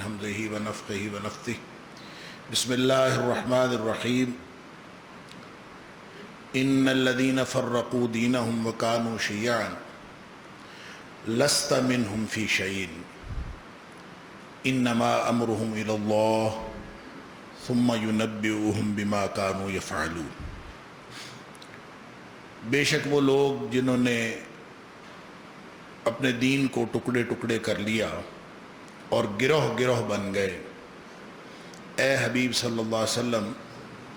حمدہ ونفخہ ونفثہ بسم اللہ الرحمن الرحیم ان الذین فرقوا دینہم وکانوا شیعا لست منہم فی شیء انما امرہم الی اللہ ثم ینبئہم بما کانوا یفعلون۔ بے شک وہ لوگ جنہوں نے اپنے دین کو ٹکڑے ٹکڑے کر لیا اور گروہ گروہ بن گئے، اے حبیب صلی اللہ علیہ وسلم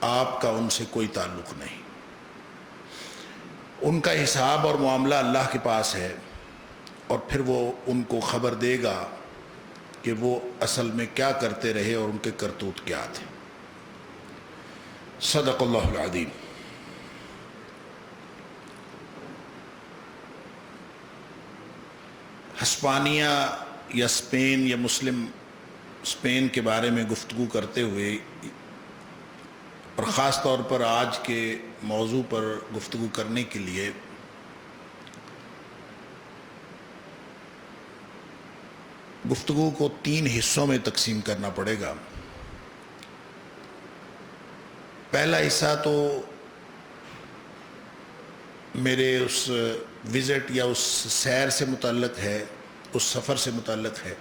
آپ کا ان سے کوئی تعلق نہیں۔ ان کا حساب اور معاملہ اللہ کے پاس ہے، اور پھر وہ ان کو خبر دے گا کہ وہ اصل میں کیا کرتے رہے اور ان کے کرتوت کیا تھے۔ صدق اللہ العظیم۔ ہسپانیہ یا اسپین یا مسلم اسپین کے بارے میں گفتگو کرتے ہوئے، اور خاص طور پر آج کے موضوع پر گفتگو کرنے کے لیے گفتگو کو 3 حصوں میں تقسیم کرنا پڑے گا۔ پہلا حصہ تو میرے اس وزٹ یا اس سیر سے متعلق ہے، اس سفر سے متعلق ہے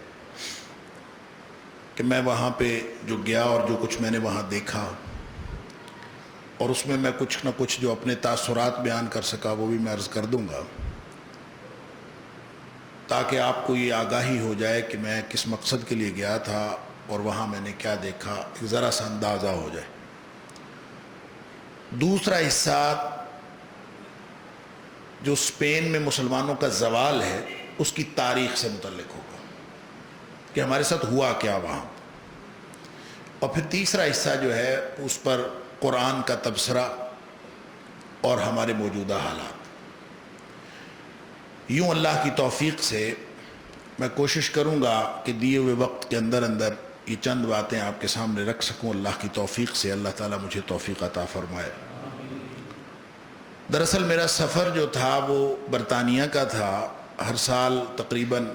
کہ میں وہاں پہ جو گیا اور جو کچھ میں نے وہاں دیکھا، اور اس میں کچھ نہ کچھ جو اپنے تاثرات بیان کر سکا وہ بھی میں عرض کر دوں گا، تاکہ آپ کو یہ آگاہی ہو جائے کہ میں کس مقصد کے لیے گیا تھا اور وہاں میں نے کیا دیکھا، ایک ذرا سا اندازہ ہو جائے۔ دوسرا حصہ جو اسپین میں مسلمانوں کا زوال ہے اس کی تاریخ سے متعلق ہوگا کہ ہمارے ساتھ ہوا کیا وہاں، اور پھر تیسرا حصہ جو ہے اس پر قرآن کا تبصرہ اور ہمارے موجودہ حالات۔ یوں اللہ کی توفیق سے میں کوشش کروں گا کہ دیے ہوئے وقت کے اندر یہ چند باتیں آپ کے سامنے رکھ سکوں۔ اللہ کی توفیق سے اللہ تعالیٰ مجھے توفیق عطا فرمائے۔ دراصل میرا سفر جو تھا وہ برطانیہ کا تھا۔ ہر سال تقریباً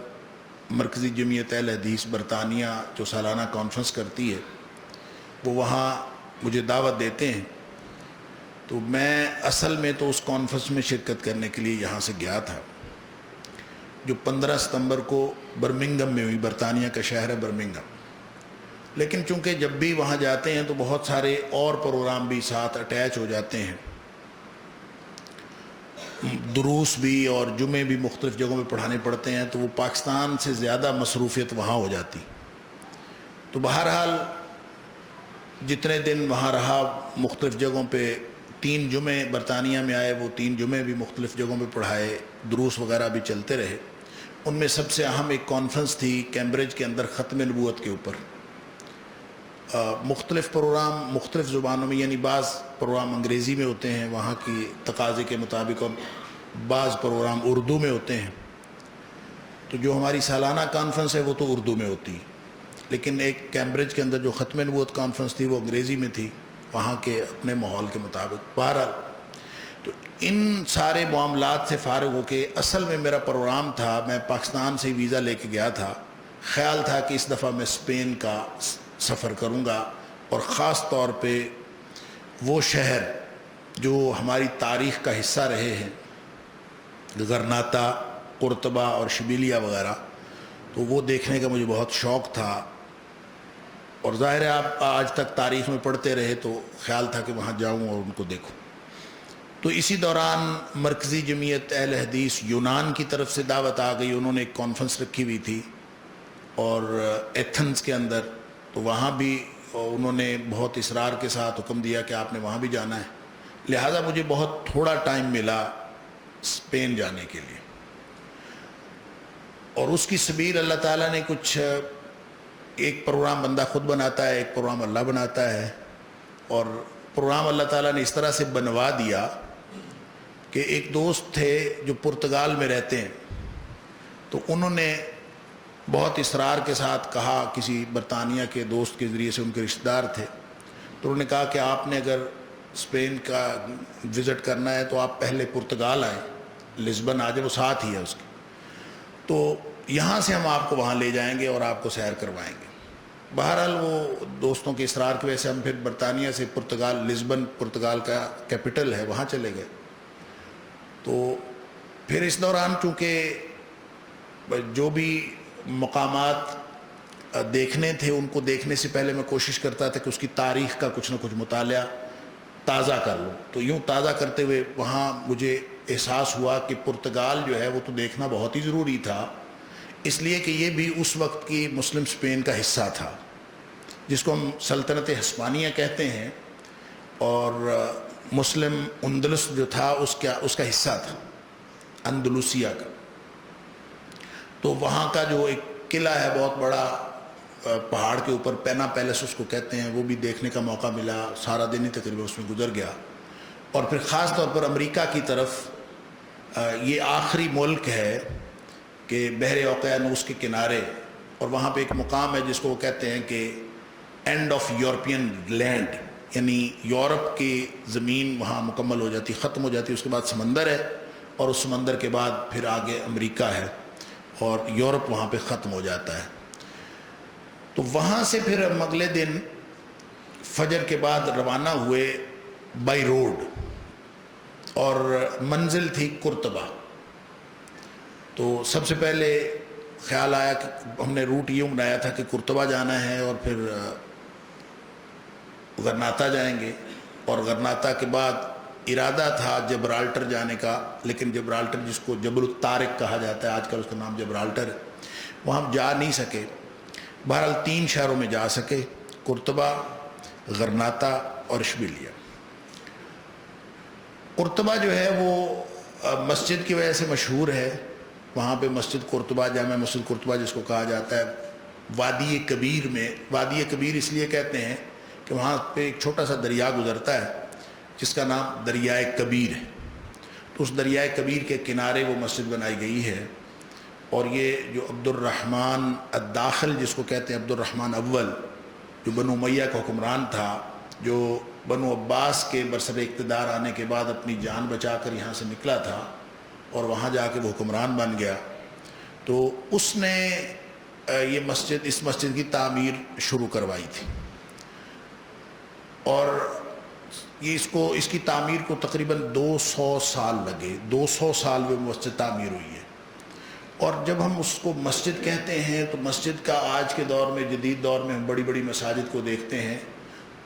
مرکزی جمعیت اہل حدیث برطانیہ جو سالانہ کانفرنس کرتی ہے وہ وہاں مجھے دعوت دیتے ہیں، تو میں اصل میں تو اس کانفرنس میں شرکت کرنے کے لیے یہاں سے گیا تھا، جو 15 ستمبر کو برمنگھم میں ہوئی۔ برطانیہ کا شہر ہے برمنگھم، لیکن چونکہ جب بھی وہاں جاتے ہیں تو بہت سارے اور پروگرام بھی ساتھ اٹیچ ہو جاتے ہیں، دروس بھی اور جمعے بھی مختلف جگہوں پہ پڑھانے پڑتے ہیں، تو وہ پاکستان سے زیادہ مصروفیت وہاں ہو جاتی۔ تو بہرحال جتنے دن وہاں رہا، مختلف جگہوں پہ 3 جمعے برطانیہ میں آئے، وہ 3 جمعے بھی مختلف جگہوں پہ پڑھائے، دروس وغیرہ بھی چلتے رہے۔ ان میں سب سے اہم ایک کانفرنس تھی کیمبرج کے اندر ختم نبوت کے اوپر۔ مختلف پروگرام مختلف زبانوں میں، یعنی بعض پروگرام انگریزی میں ہوتے ہیں وہاں کی تقاضے کے مطابق، اور بعض پروگرام اردو میں ہوتے ہیں۔ تو جو ہماری سالانہ کانفرنس ہے وہ تو اردو میں ہوتی، لیکن ایک کیمبرج کے اندر جو ختم نبوت کانفرنس تھی وہ انگریزی میں تھی، وہاں کے اپنے ماحول کے مطابق۔ بہرحال تو ان سارے معاملات سے فارغ ہو کے اصل میں میرا پروگرام تھا، میں پاکستان سے ویزا لے کے گیا تھا، خیال تھا کہ اس دفعہ میں اسپین کا سفر کروں گا، اور خاص طور پہ وہ شہر جو ہماری تاریخ کا حصہ رہے ہیں، غرناطہ، قرطبہ اور شبیلیہ وغیرہ، تو وہ دیکھنے کا مجھے بہت شوق تھا، اور ظاہر ہے آپ آج تک تاریخ میں پڑھتے رہے تو خیال تھا کہ وہاں جاؤں اور ان کو دیکھوں۔ تو اسی دوران مرکزی جمعیت اہل حدیث یونان کی طرف سے دعوت آ گئی، انہوں نے ایک کانفرنس رکھی ہوئی تھی اور ایتھنز کے اندر، تو وہاں بھی انہوں نے بہت اصرار کے ساتھ حکم دیا کہ آپ نے وہاں بھی جانا ہے، لہٰذا مجھے بہت تھوڑا ٹائم ملا اسپین جانے کے لیے۔ اور اس کی سبیل اللہ تعالیٰ نے کچھ، ایک پروگرام بندہ خود بناتا ہے، ایک پروگرام اللہ بناتا ہے، اور پروگرام اللہ تعالیٰ نے اس طرح سے بنوا دیا کہ ایک دوست تھے جو پرتگال میں رہتے ہیں، تو انہوں نے بہت اصرار کے ساتھ کہا، کسی برطانیہ کے دوست کے ذریعے سے، ان کے رشتہ دار تھے، تو انہوں نے کہا کہ آپ نے اگر اسپین کا وزٹ کرنا ہے تو آپ پہلے پرتگال آئیں، لزبن آ جائیں، وہ ساتھ ہی ہے اس کے، تو یہاں سے ہم آپ کو وہاں لے جائیں گے اور آپ کو سیر کروائیں گے۔ بہرحال وہ دوستوں کے اصرار کی وجہ سے ہم پھر برطانیہ سے پرتگال، لزبن پرتگال کا کیپٹل ہے، وہاں چلے گئے۔ تو پھر اس دوران چونکہ جو بھی مقامات دیکھنے تھے ان کو دیکھنے سے پہلے میں کوشش کرتا تھا کہ اس کی تاریخ کا کچھ نہ کچھ مطالعہ تازہ کر لوں۔ تو یوں تازہ کرتے ہوئے وہاں مجھے احساس ہوا کہ پرتگال جو ہے وہ تو دیکھنا بہت ہی ضروری تھا، اس لیے کہ یہ بھی اس وقت کی مسلم اسپین کا حصہ تھا، جس کو ہم سلطنت ہسپانیہ کہتے ہیں، اور مسلم اندلس جو تھا اس کا حصہ تھا، اندلوسیہ کا۔ تو وہاں کا جو ایک قلعہ ہے بہت بڑا پہاڑ کے اوپر، پینا پیلس اس کو کہتے ہیں، وہ بھی دیکھنے کا موقع ملا، سارا دن ہی تقریباً اس میں گزر گیا۔ اور پھر خاص طور پر امریکہ کی طرف، یہ آخری ملک ہے کہ بحر اوقیانوس کے کنارے، اور وہاں پہ ایک مقام ہے جس کو وہ کہتے ہیں کہ اینڈ آف یورپین لینڈ، یعنی یورپ کی زمین وہاں مکمل ہو جاتی، ختم ہو جاتی، اس کے بعد سمندر ہے، اور اس سمندر کے بعد پھر آگے امریکہ ہے، اور یورپ وہاں پہ ختم ہو جاتا ہے۔ تو وہاں سے پھر ہم اگلے دن فجر کے بعد روانہ ہوئے بائی روڈ، اور منزل تھی قرطبہ۔ تو سب سے پہلے خیال آیا کہ ہم نے روٹ یوں بنایا تھا کہ قرطبہ جانا ہے اور پھر غرناطہ جائیں گے، اور غرناطہ کے بعد ارادہ تھا جبرالٹر جانے کا، لیکن جبرالٹر جس کو جبل الطارق کہا جاتا ہے، آج کل اس کا نام جبرالٹر ہے، وہاں ہم جا نہیں سکے۔ بہرحال 3 شہروں میں جا سکے، قرطبہ، غرناطہ اور اشبیلیہ۔ قرطبہ جو ہے وہ مسجد کی وجہ سے مشہور ہے، وہاں پہ مسجد قرطبہ، جامع مسجد قرطبہ جس کو کہا جاتا ہے، وادی کبیر میں۔ وادی کبیر اس لیے کہتے ہیں کہ وہاں پہ ایک چھوٹا سا دریا گزرتا ہے جس کا نام دریائے کبیر ہے، تو اس دریائے کبیر کے کنارے وہ مسجد بنائی گئی ہے۔ اور یہ جو عبد الرحمن الداخل جس کو کہتے ہیں، عبد الرحمن اول، جو بنو امیہ کا حکمران تھا، جو بنو عباس کے برسر اقتدار آنے کے بعد اپنی جان بچا کر یہاں سے نکلا تھا اور وہاں جا کے وہ حکمران بن گیا، تو اس نے اس مسجد کی تعمیر شروع کروائی تھی، اور اس کی تعمیر کو تقریباً 200 سال لگے، 200 سال میں مسجد تعمیر ہوئی ہے۔ اور جب ہم اس کو مسجد کہتے ہیں تو مسجد کا آج کے دور میں، جدید دور میں ہم بڑی بڑی مساجد کو دیکھتے ہیں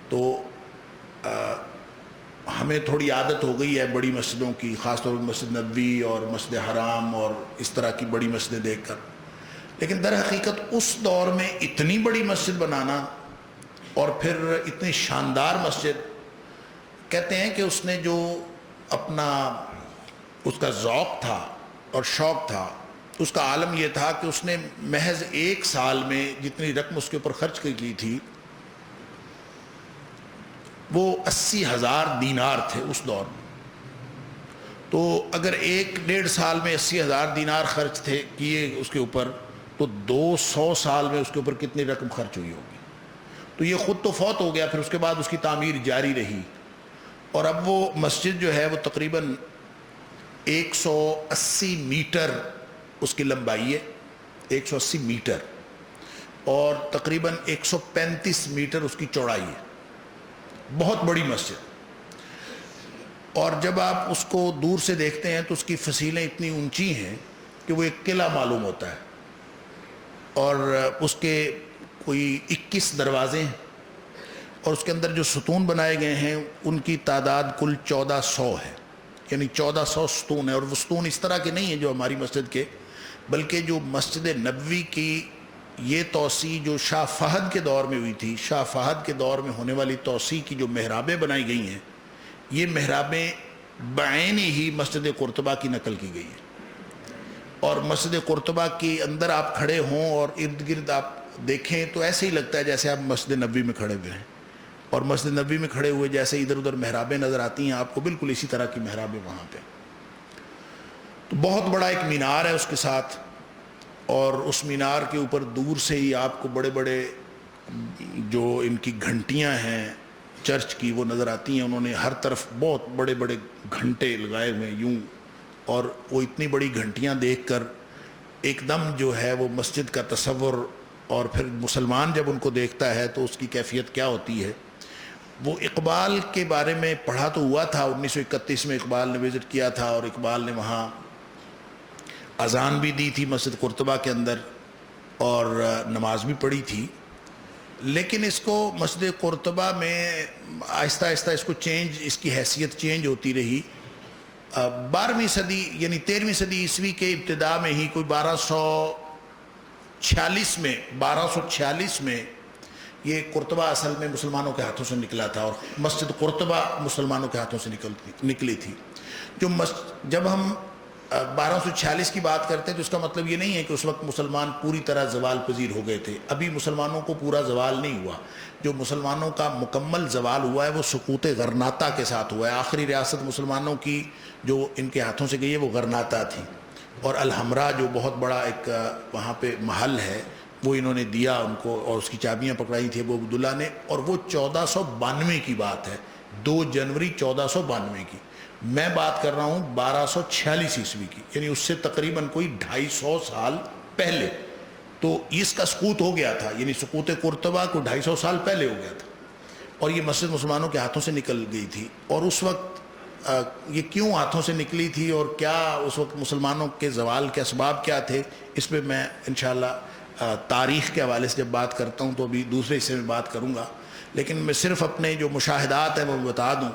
تو ہمیں تھوڑی عادت ہو گئی ہے بڑی مسجدوں کی، خاص طور پر مسجد نبوی اور مسجد حرام اور اس طرح کی بڑی مسجدیں دیکھ کر، لیکن در حقیقت اس دور میں اتنی بڑی مسجد بنانا اور پھر اتنی شاندار مسجد، کہتے ہیں کہ اس نے جو اپنا اس کا ذوق تھا اور شوق تھا، اس کا عالم یہ تھا کہ اس نے محض 1 سال میں جتنی رقم اس کے اوپر خرچ کی تھی وہ 80,000 دینار تھے اس دور میں۔ تو اگر 1-1.5 سال میں 80,000 دینار خرچ کیے اس کے اوپر، تو 200 سال میں اس کے اوپر کتنی رقم خرچ ہوئی ہوگی۔ تو یہ خود تو فوت ہو گیا، پھر اس کے بعد اس کی تعمیر جاری رہی، اور اب وہ مسجد جو ہے وہ تقریباً 180 میٹر اس کی لمبائی ہے، 180 میٹر، اور تقریباً 135 میٹر اس کی چوڑائی ہے، بہت بڑی مسجد۔ اور جب آپ اس کو دور سے دیکھتے ہیں تو اس کی فصیلیں اتنی اونچی ہیں کہ وہ ایک قلعہ معلوم ہوتا ہے، اور اس کے کوئی 21 دروازے ہیں، اور اس کے اندر جو ستون بنائے گئے ہیں ان کی تعداد کل 1400 ہے، یعنی 1400 ستون ہے۔ اور وہ ستون اس طرح کے نہیں ہیں جو ہماری مسجد کے، بلکہ جو مسجد نبوی کی یہ توسیع جو شاہ فہد کے دور میں ہوئی تھی، شاہ فہد کے دور میں ہونے والی توسیع کی جو محرابیں بنائی گئی ہیں، یہ محرابیں بعین ہی مسجد قرطبہ کی نقل کی گئی ہیں۔ اور مسجد قرطبہ کے اندر آپ کھڑے ہوں اور ارد گرد آپ دیکھیں تو ایسے ہی لگتا ہے جیسے آپ مسجد نبوی میں کھڑے ہوئے ہیں، اور مسجد نبوی میں کھڑے ہوئے جیسے ادھر ادھر محرابیں نظر آتی ہیں آپ کو، بالکل اسی طرح کی محرابیں وہاں پہ۔ تو بہت بڑا ایک مینار ہے اس کے ساتھ، اور اس مینار کے اوپر دور سے ہی آپ کو بڑے بڑے جو ان کی گھنٹیاں ہیں چرچ کی وہ نظر آتی ہیں۔ انہوں نے ہر طرف بہت بڑے بڑے گھنٹے لگائے ہوئے یوں، اور وہ اتنی بڑی گھنٹیاں دیکھ کر ایک دم جو ہے وہ مسجد کا تصور اور پھر مسلمان جب ان کو دیکھتا ہے تو اس کی کیفیت کیا ہوتی ہے. وہ اقبال کے بارے میں پڑھا تو ہوا تھا، 1931 میں اقبال نے وزٹ کیا تھا اور اقبال نے وہاں اذان بھی دی تھی مسجد قرطبہ کے اندر اور نماز بھی پڑھی تھی. لیکن اس کو مسجد قرطبہ میں آہستہ آہستہ اس کو اس کی حیثیت چینج ہوتی رہی. 12ویں صدی یعنی 13ویں صدی عیسوی کے ابتدا میں ہی کوئی 1246 میں یہ قرطبہ اصل میں مسلمانوں کے ہاتھوں سے نکلا تھا اور مسجد قرطبہ مسلمانوں کے ہاتھوں سے نکلی تھی. جب ہم 1246 کی بات کرتے ہیں تو اس کا مطلب یہ نہیں ہے کہ اس وقت مسلمان پوری طرح زوال پذیر ہو گئے تھے. ابھی مسلمانوں کو پورا زوال نہیں ہوا. جو مسلمانوں کا مکمل زوال ہوا ہے وہ سقوط غرناطہ کے ساتھ ہوا ہے. آخری ریاست مسلمانوں کی جو ان کے ہاتھوں سے گئی ہے وہ غرناطہ تھی، اور الحمرا جو بہت بڑا ایک وہاں پہ محل ہے وہ انہوں نے دیا ان کو، اور اس کی چابیاں پکڑائی تھی ابو عبداللہ نے. اور وہ 1492 کی بات ہے، 2 جنوری 1492 کی. میں بات کر رہا ہوں 1246 عیسوی کی، یعنی اس سے تقریباً کوئی 250 سال پہلے. تو اس کا سقوط ہو گیا تھا، یعنی سقوط قرطبہ کو 250 سال پہلے ہو گیا تھا، اور یہ مسجد مسلمانوں کے ہاتھوں سے نکل گئی تھی. اور اس وقت یہ کیوں ہاتھوں سے نکلی تھی اور کیا اس وقت مسلمانوں کے زوال کے اسباب کیا تھے، اس پہ میں انشاءاللہ تاریخ کے حوالے سے جب بات کرتا ہوں تو ابھی دوسرے حصے میں بات کروں گا. لیکن میں صرف اپنے جو مشاہدات ہیں وہ بتا دوں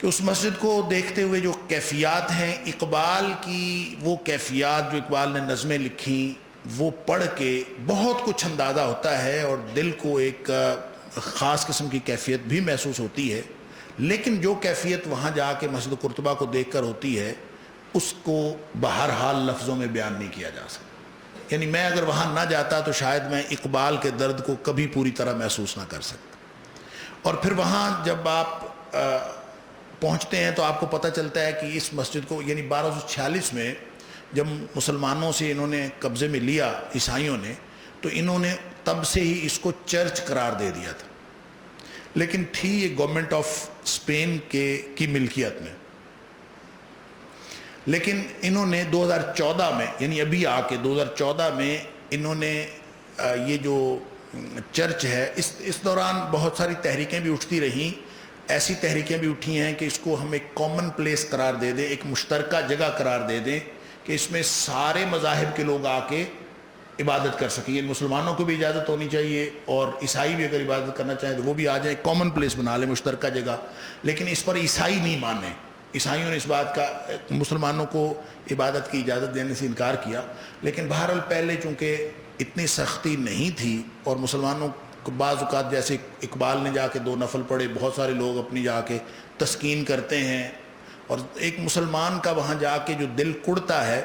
کہ اس مسجد کو دیکھتے ہوئے جو کیفیات ہیں، اقبال کی وہ کیفیات جو اقبال نے نظمیں لکھیں وہ پڑھ کے بہت کچھ اندازہ ہوتا ہے اور دل کو ایک خاص قسم کی کیفیت بھی محسوس ہوتی ہے. لیکن جو کیفیت وہاں جا کے مسجد قرطبہ کو دیکھ کر ہوتی ہے اس کو بہرحال لفظوں میں بیان نہیں کیا جا سکتا. یعنی میں اگر وہاں نہ جاتا تو شاید میں اقبال کے درد کو کبھی پوری طرح محسوس نہ کر سکتا. اور پھر وہاں جب آپ پہنچتے ہیں تو آپ کو پتہ چلتا ہے کہ اس مسجد کو یعنی 1246 میں جب مسلمانوں سے انہوں نے قبضے میں لیا عیسائیوں نے، تو انہوں نے تب سے ہی اس کو چرچ قرار دے دیا تھا. لیکن تھی یہ گورنمنٹ آف اسپین کی ملکیت میں. لیکن انہوں نے 2014 میں یعنی ابھی آ کے 2014 میں انہوں نے یہ جو چرچ ہے، اس دوران بہت ساری تحریکیں بھی اٹھتی رہیں. ایسی تحریکیں بھی اٹھی ہیں کہ اس کو ہم ایک کامن پلیس قرار دے دیں، ایک مشترکہ جگہ قرار دے دیں کہ اس میں سارے مذاہب کے لوگ آ کے عبادت کر سکیں. یعنی مسلمانوں کو بھی اجازت ہونی چاہیے اور عیسائی بھی اگر عبادت کرنا چاہیں تو وہ بھی آ جائیں، کامن پلیس بنا لیں، مشترکہ جگہ. لیکن اس پر عیسائی نہیں مانے. عیسائیوں نے اس بات کا مسلمانوں کو عبادت کی اجازت دینے سے انکار کیا. لیکن بہرحال پہلے چونکہ اتنی سختی نہیں تھی اور مسلمانوں کو بعض اوقات جیسے اقبال نے جا کے 2 نفل پڑھے، بہت سارے لوگ اپنی جا کے تسکین کرتے ہیں. اور ایک مسلمان کا وہاں جا کے جو دل کڑتا ہے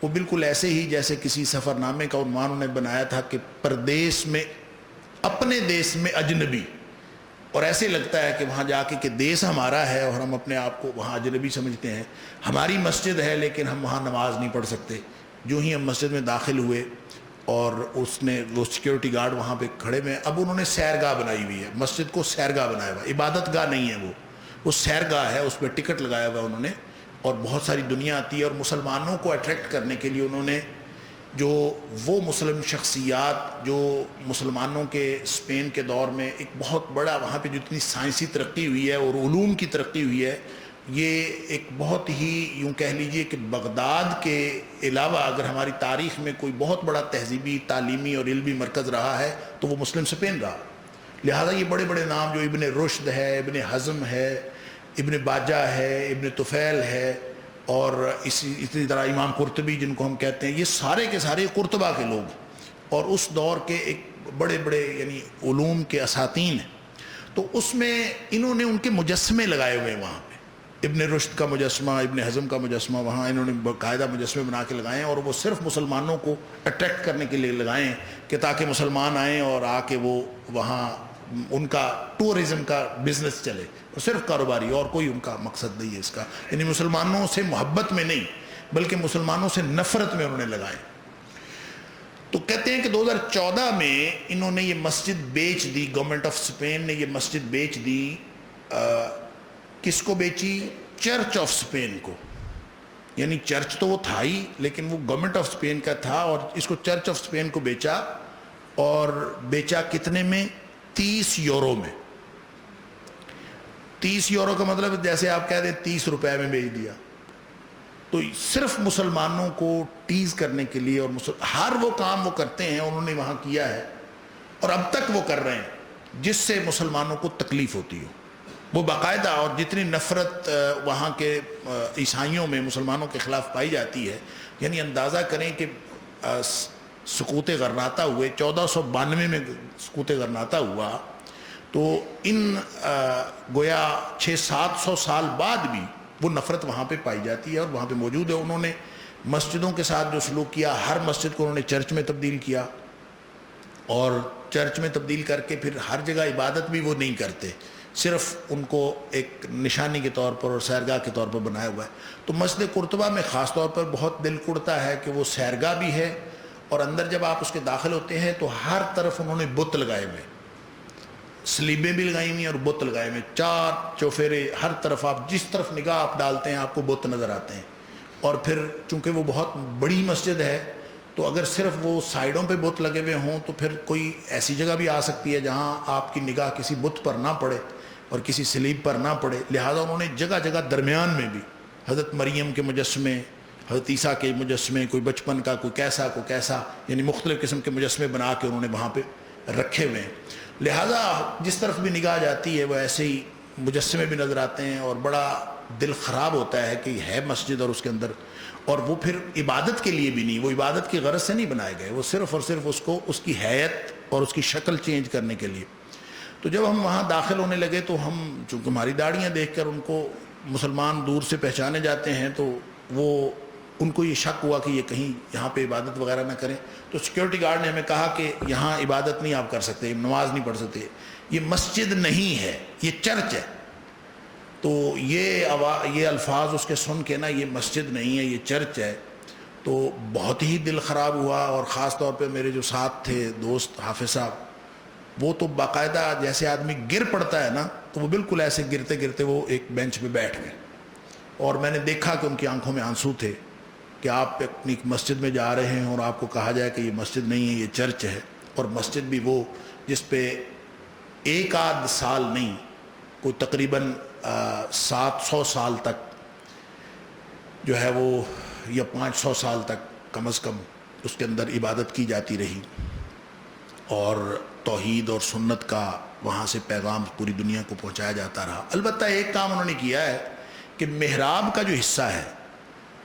وہ بالکل ایسے ہی جیسے کسی سفر نامے کا عنوان انہوں نے بنایا تھا کہ پردیس میں اپنے دیس میں اجنبی. اور ایسے لگتا ہے کہ وہاں جا کے کہ دیس ہمارا ہے اور ہم اپنے آپ کو وہاں اجنبی سمجھتے ہیں. ہماری مسجد ہے لیکن ہم وہاں نماز نہیں پڑھ سکتے. جو ہی ہم مسجد میں داخل ہوئے اور وہ سیکیورٹی گارڈ وہاں پہ کھڑے ہوئے، اب انہوں نے سیرگاہ بنائی ہوئی ہے، مسجد کو سیرگاہ بنایا ہوا ہے، عبادت گاہ نہیں ہے وہ سیرگاہ ہے. اس پہ ٹکٹ لگایا ہوا ہے انہوں نے اور بہت ساری دنیا آتی ہے. اور مسلمانوں کو اٹریکٹ کرنے کے لیے انہوں نے جو وہ مسلم شخصیات جو مسلمانوں کے اسپین کے دور میں ایک بہت بڑا وہاں پہ جو اتنی سائنسی ترقی ہوئی ہے اور علوم کی ترقی ہوئی ہے، یہ ایک بہت ہی یوں کہہ لیجئے کہ بغداد کے علاوہ اگر ہماری تاریخ میں کوئی بہت بڑا تہذیبی، تعلیمی اور علمی مرکز رہا ہے تو وہ مسلم اسپین رہا. لہٰذا یہ بڑے بڑے نام جو ابن رشد ہے، ابن حزم ہے، ابن باجہ ہے، ابن طفیل ہے، اور اسی طرح امام قرطبی جن کو ہم کہتے ہیں، یہ سارے کے سارے قرطبہ کے لوگ اور اس دور کے ایک بڑے بڑے یعنی علوم کے اساتین ہیں. تو اس میں انہوں نے ان کے مجسمے لگائے ہوئے ہیں وہاں پہ. ابن رشد کا مجسمہ، ابن حزم کا مجسمہ وہاں انہوں نے باقاعدہ مجسمے بنا کے لگائے ہیں، اور وہ صرف مسلمانوں کو اٹریکٹ کرنے کے لیے لگائے ہیں کہ تاکہ مسلمان آئیں اور آ کے وہ وہاں ان کا ٹورزم کا بزنس چلے، صرف کاروباری، اور کوئی ان کا مقصد نہیں ہے اس کا. یعنی مسلمانوں سے محبت میں نہیں بلکہ مسلمانوں سے نفرت میں انہوں نے لگائے. تو کہتے ہیں کہ 2014 میں انہوں نے یہ مسجد بیچ دی، گورنمنٹ آف اسپین نے یہ مسجد بیچ دی. کس کو بیچی؟ چرچ آف اسپین کو. یعنی چرچ تو وہ تھا ہی لیکن وہ گورنمنٹ آف اسپین کا تھا، اور اس کو چرچ آف اسپین کو بیچا، اور بیچا کتنے میں؟ 30 یورو میں۔ 30 یورو کا مطلب جیسے آپ کہہ دیں 30 روپے میں بیچ دیا۔ تو صرف مسلمانوں کو ٹیز کرنے کے لیے، اور ہر وہ کام وہ کرتے ہیں انہوں نے وہاں کیا ہے اور اب تک وہ کر رہے ہیں جس سے مسلمانوں کو تکلیف ہوتی ہو، وہ باقاعدہ۔ اور جتنی نفرت وہاں کے عیسائیوں میں مسلمانوں کے خلاف پائی جاتی ہے، یعنی اندازہ کریں کہ سقوط غرناطہ ہوئے 1492 میں سقوط غرناطہ ہوا، تو ان گویا 600-700 سال بعد بھی وہ نفرت وہاں پہ پائی جاتی ہے اور وہاں پہ موجود ہے۔ انہوں نے مسجدوں کے ساتھ جو سلوک کیا، ہر مسجد کو انہوں نے چرچ میں تبدیل کیا، اور چرچ میں تبدیل کر کے پھر ہر جگہ عبادت بھی وہ نہیں کرتے، صرف ان کو ایک نشانی کے طور پر اور سیرگاہ کے طور پر بنایا ہوا ہے۔ تو مسجد قرطبہ میں خاص طور پر بہت دل کڑتا ہے کہ وہ سیرگاہ بھی ہے، اور اندر جب آپ اس کے داخل ہوتے ہیں تو ہر طرف انہوں نے بت لگائے ہوئے، سلیبیں بھی لگائی ہوئی اور بت لگائے ہوئے، 4 چوفیرے، ہر طرف آپ جس طرف نگاہ آپ ڈالتے ہیں آپ کو بت نظر آتے ہیں۔ اور پھر چونکہ وہ بہت بڑی مسجد ہے تو اگر صرف وہ سائیڈوں پہ بت لگے ہوئے ہوں تو پھر کوئی ایسی جگہ بھی آ سکتی ہے جہاں آپ کی نگاہ کسی بت پر نہ پڑے اور کسی سلیب پر نہ پڑے، لہٰذا انہوں نے جگہ جگہ درمیان میں بھی حضرت مریم کے مجسمے، حضرت عیسیٰ کے مجسمے، کوئی بچپن کا، کوئی کیسا، یعنی مختلف قسم کے مجسمے بنا کے انہوں نے وہاں پہ رکھے ہوئے ہیں۔ لہٰذا جس طرف بھی نگاہ جاتی ہے وہ ایسے ہی مجسمے بھی نظر آتے ہیں، اور بڑا دل خراب ہوتا ہے کہ ہے مسجد اور اس کے اندر، اور وہ پھر عبادت کے لیے بھی نہیں، وہ عبادت کی غرض سے نہیں بنائے گئے، وہ صرف اور صرف اس کو اس کی حیت اور اس کی شکل چینج کرنے کے لیے۔ تو جب ہم وہاں داخل ہونے لگے تو ہم چونکہ ہماری داڑیاں دیکھ کر ان کو مسلمان دور سے پہچانے جاتے ہیں، تو وہ ان کو یہ شک ہوا کہ یہ کہیں یہاں پہ عبادت وغیرہ نہ کریں، تو سیکیورٹی گارڈ نے ہمیں کہا کہ یہاں عبادت نہیں آپ کر سکتے، نماز نہیں پڑھ سکتے، یہ مسجد نہیں ہے، یہ چرچ ہے۔ تو یہ الفاظ اس کے سن کے نا، یہ مسجد نہیں ہے یہ چرچ ہے، تو بہت ہی دل خراب ہوا۔ اور خاص طور پہ میرے جو ساتھ تھے دوست حافظ صاحب، وہ تو باقاعدہ جیسے آدمی گر پڑتا ہے نا، تو وہ بالکل ایسے گرتے گرتے وہ ایک بینچ پہ بیٹھ گئے، اور میں نے دیکھا کہ ان کی آنکھوں میں آنسو تھے کہ آپ اپنی مسجد میں جا رہے ہیں اور آپ کو کہا جائے کہ یہ مسجد نہیں ہے یہ چرچ ہے، اور مسجد بھی وہ جس پہ ایک آدھ سال نہیں، کوئی تقریباً 700 سال تک جو ہے وہ، یا 500 سال تک کم از کم اس کے اندر عبادت کی جاتی رہی، اور توحید اور سنت کا وہاں سے پیغام پوری دنیا کو پہنچایا جاتا رہا۔ البتہ ایک کام انہوں نے کیا ہے کہ محراب کا جو حصہ ہے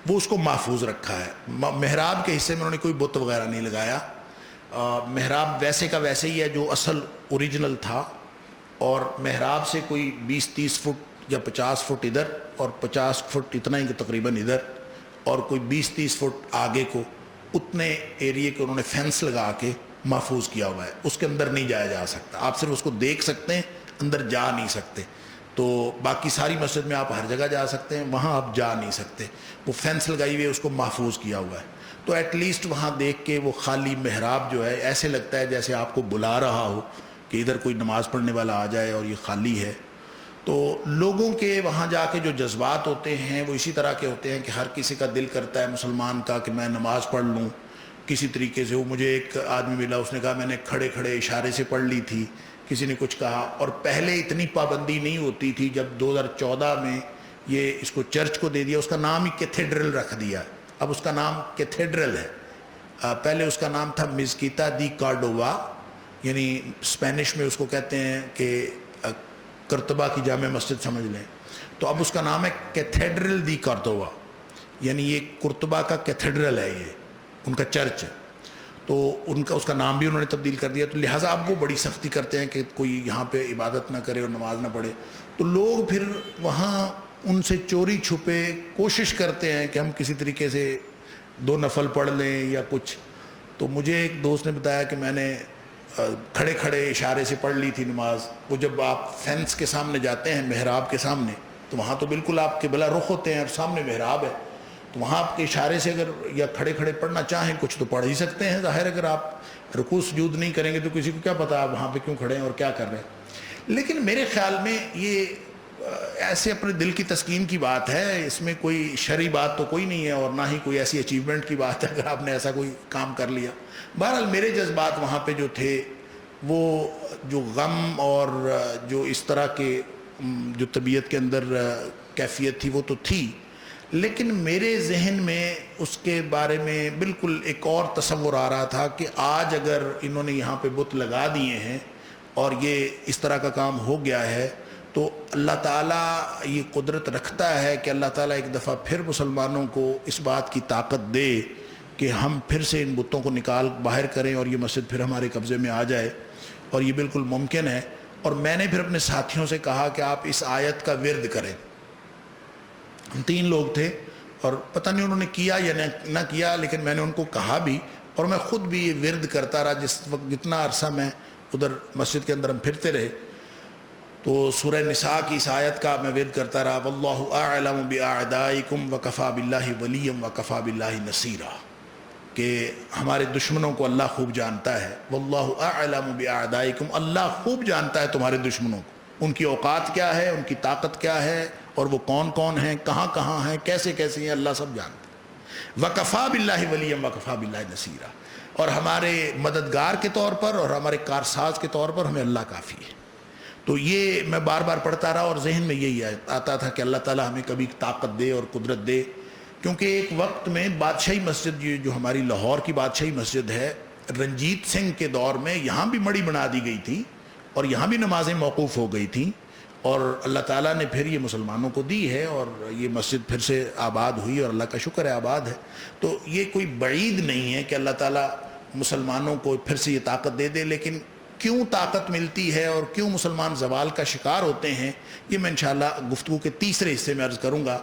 وہ اس کو محفوظ رکھا ہے۔ محراب کے حصے میں انہوں نے کوئی بت وغیرہ نہیں لگایا، محراب ویسے کا ویسے ہی ہے جو اصل اوریجنل تھا، اور محراب سے کوئی 20-30 فٹ یا 50 فٹ ادھر اور 50 فٹ اتنا ہی تقریباً ادھر، اور کوئی 20-30 فٹ آگے کو اتنے ایریے کے انہوں نے فینس لگا کے محفوظ کیا ہوا ہے۔ اس کے اندر نہیں جایا جا سکتا، آپ صرف اس کو دیکھ سکتے ہیں، اندر جا نہیں سکتے۔ تو باقی ساری مسجد میں آپ ہر جگہ جا سکتے ہیں، وہاں آپ جا نہیں سکتے، وہ فینس لگائی ہوئی ہے، اس کو محفوظ کیا ہوا ہے۔ تو ایٹ لیسٹ وہاں دیکھ کے وہ خالی محراب جو ہے ایسے لگتا ہے جیسے آپ کو بلا رہا ہو کہ ادھر کوئی نماز پڑھنے والا آ جائے اور یہ خالی ہے۔ تو لوگوں کے وہاں جا کے جو جذبات ہوتے ہیں وہ اسی طرح کے ہوتے ہیں کہ ہر کسی کا دل کرتا ہے مسلمان کا کہ میں نماز پڑھ لوں کسی طریقے سے۔ وہ مجھے ایک آدمی ملا، اس نے کہا میں نے کھڑے کھڑے اشارے سے پڑھ لی تھی، کسی نے کچھ کہا، اور پہلے اتنی پابندی نہیں ہوتی تھی۔ جب 2014 میں یہ اس کو چرچ کو دے دیا، اس کا نام ہی کیتھیڈرل رکھ دیا، اب اس کا نام کیتھیڈرل ہے۔ پہلے اس کا نام تھا مزکیتا دی کارڈووا، یعنی اسپینش میں اس کو کہتے ہیں کہ قرطبہ کی جامع مسجد سمجھ لیں، تو اب اس کا نام ہے کیتھیڈرل دی کارڈووا، یعنی یہ قرطبہ کا کیتھیڈرل ہے، یہ ان کا چرچ ہے۔ تو اس کا نام بھی انہوں نے تبدیل کر دیا، تو لہٰذا اب وہ بڑی سختی کرتے ہیں کہ کوئی یہاں پہ عبادت نہ کرے اور نماز نہ پڑھے۔ تو لوگ پھر وہاں ان سے چوری چھپے کوشش کرتے ہیں کہ ہم کسی طریقے سے 2 نفل پڑھ لیں یا کچھ۔ تو مجھے ایک دوست نے بتایا کہ میں نے کھڑے کھڑے اشارے سے پڑھ لی تھی نماز۔ وہ جب آپ فینس کے سامنے جاتے ہیں، محراب کے سامنے، تو وہاں تو بالکل آپ قبلہ رخ ہوتے ہیں اور سامنے محراب ہے، تو وہاں آپ کے اشارے سے اگر یا کھڑے کھڑے پڑھنا چاہیں کچھ تو پڑھ ہی سکتے ہیں۔ ظاہر اگر آپ رکوع سجود نہیں کریں گے تو کسی کو کیا پتا آپ وہاں پہ کیوں کھڑے ہیں اور کیا کر رہے ہیں۔ لیکن میرے خیال میں یہ ایسے اپنے دل کی تسکین کی بات ہے، اس میں کوئی شرعی بات تو کوئی نہیں ہے اور نہ ہی کوئی ایسی اچیومنٹ کی بات ہے اگر آپ نے ایسا کوئی کام کر لیا۔ بہرحال میرے جذبات وہاں پہ جو تھے وہ جو غم اور جو اس طرح کے جو طبیعت کے اندر کیفیت تھی وہ تو تھی، لیکن میرے ذہن میں اس کے بارے میں بالکل ایک اور تصور آ رہا تھا کہ آج اگر انہوں نے یہاں پہ بت لگا دیے ہیں اور یہ اس طرح کا کام ہو گیا ہے تو اللہ تعالیٰ یہ قدرت رکھتا ہے کہ اللہ تعالیٰ ایک دفعہ پھر مسلمانوں کو اس بات کی طاقت دے کہ ہم پھر سے ان بتوں کو نکال باہر کریں اور یہ مسجد پھر ہمارے قبضے میں آ جائے، اور یہ بالکل ممکن ہے۔ اور میں نے پھر اپنے ساتھیوں سے کہا کہ آپ اس آیت کا ورد کریں۔ ہم 3 لوگ تھے اور پتہ نہیں انہوں نے کیا یا نہ کیا، لیکن میں نے ان کو کہا بھی اور میں خود بھی یہ ورد کرتا رہا جس وقت جتنا عرصہ میں ادھر مسجد کے اندر ہم پھرتے رہے۔ تو سورہ نساء کی اس آیت کا میں ورد کرتا رہا، واللہ اعلم باعدائکم وکفی باللہ ولیا وکفی باللہ نصیرا، کہ ہمارے دشمنوں کو اللہ خوب جانتا ہے۔ واللہ اعلم باعدائکم، اللہ خوب جانتا ہے تمہارے دشمنوں کو، ان کی اوقات کیا ہے، ان کی طاقت کیا ہے، اور وہ کون کون ہیں، کہاں کہاں ہیں، کیسے کیسے ہیں، اللہ سب جانتا ہے۔ وکفی باللہ ولیا وکفی باللہ نصیرا، اور ہمارے مددگار کے طور پر اور ہمارے کارساز کے طور پر ہمیں اللہ کافی ہے۔ تو یہ میں بار بار پڑھتا رہا اور ذہن میں یہی آتا تھا کہ اللہ تعالیٰ ہمیں کبھی طاقت دے اور قدرت دے، کیونکہ ایک وقت میں بادشاہی مسجد جو ہماری لاہور کی بادشاہی مسجد ہے، رنجیت سنگھ کے دور میں یہاں بھی مڑی بنا دی گئی تھی اور یہاں بھی نمازیں موقوف ہو گئی تھیں، اور اللہ تعالیٰ نے پھر یہ مسلمانوں کو دی ہے اور یہ مسجد پھر سے آباد ہوئی اور اللہ کا شکر ہے آباد ہے۔ تو یہ کوئی بعید نہیں ہے کہ اللہ تعالیٰ مسلمانوں کو پھر سے یہ طاقت دے دے، لیکن کیوں طاقت ملتی ہے اور کیوں مسلمان زوال کا شکار ہوتے ہیں، یہ میں انشاءاللہ گفتگو کے تیسرے حصے میں عرض کروں گا،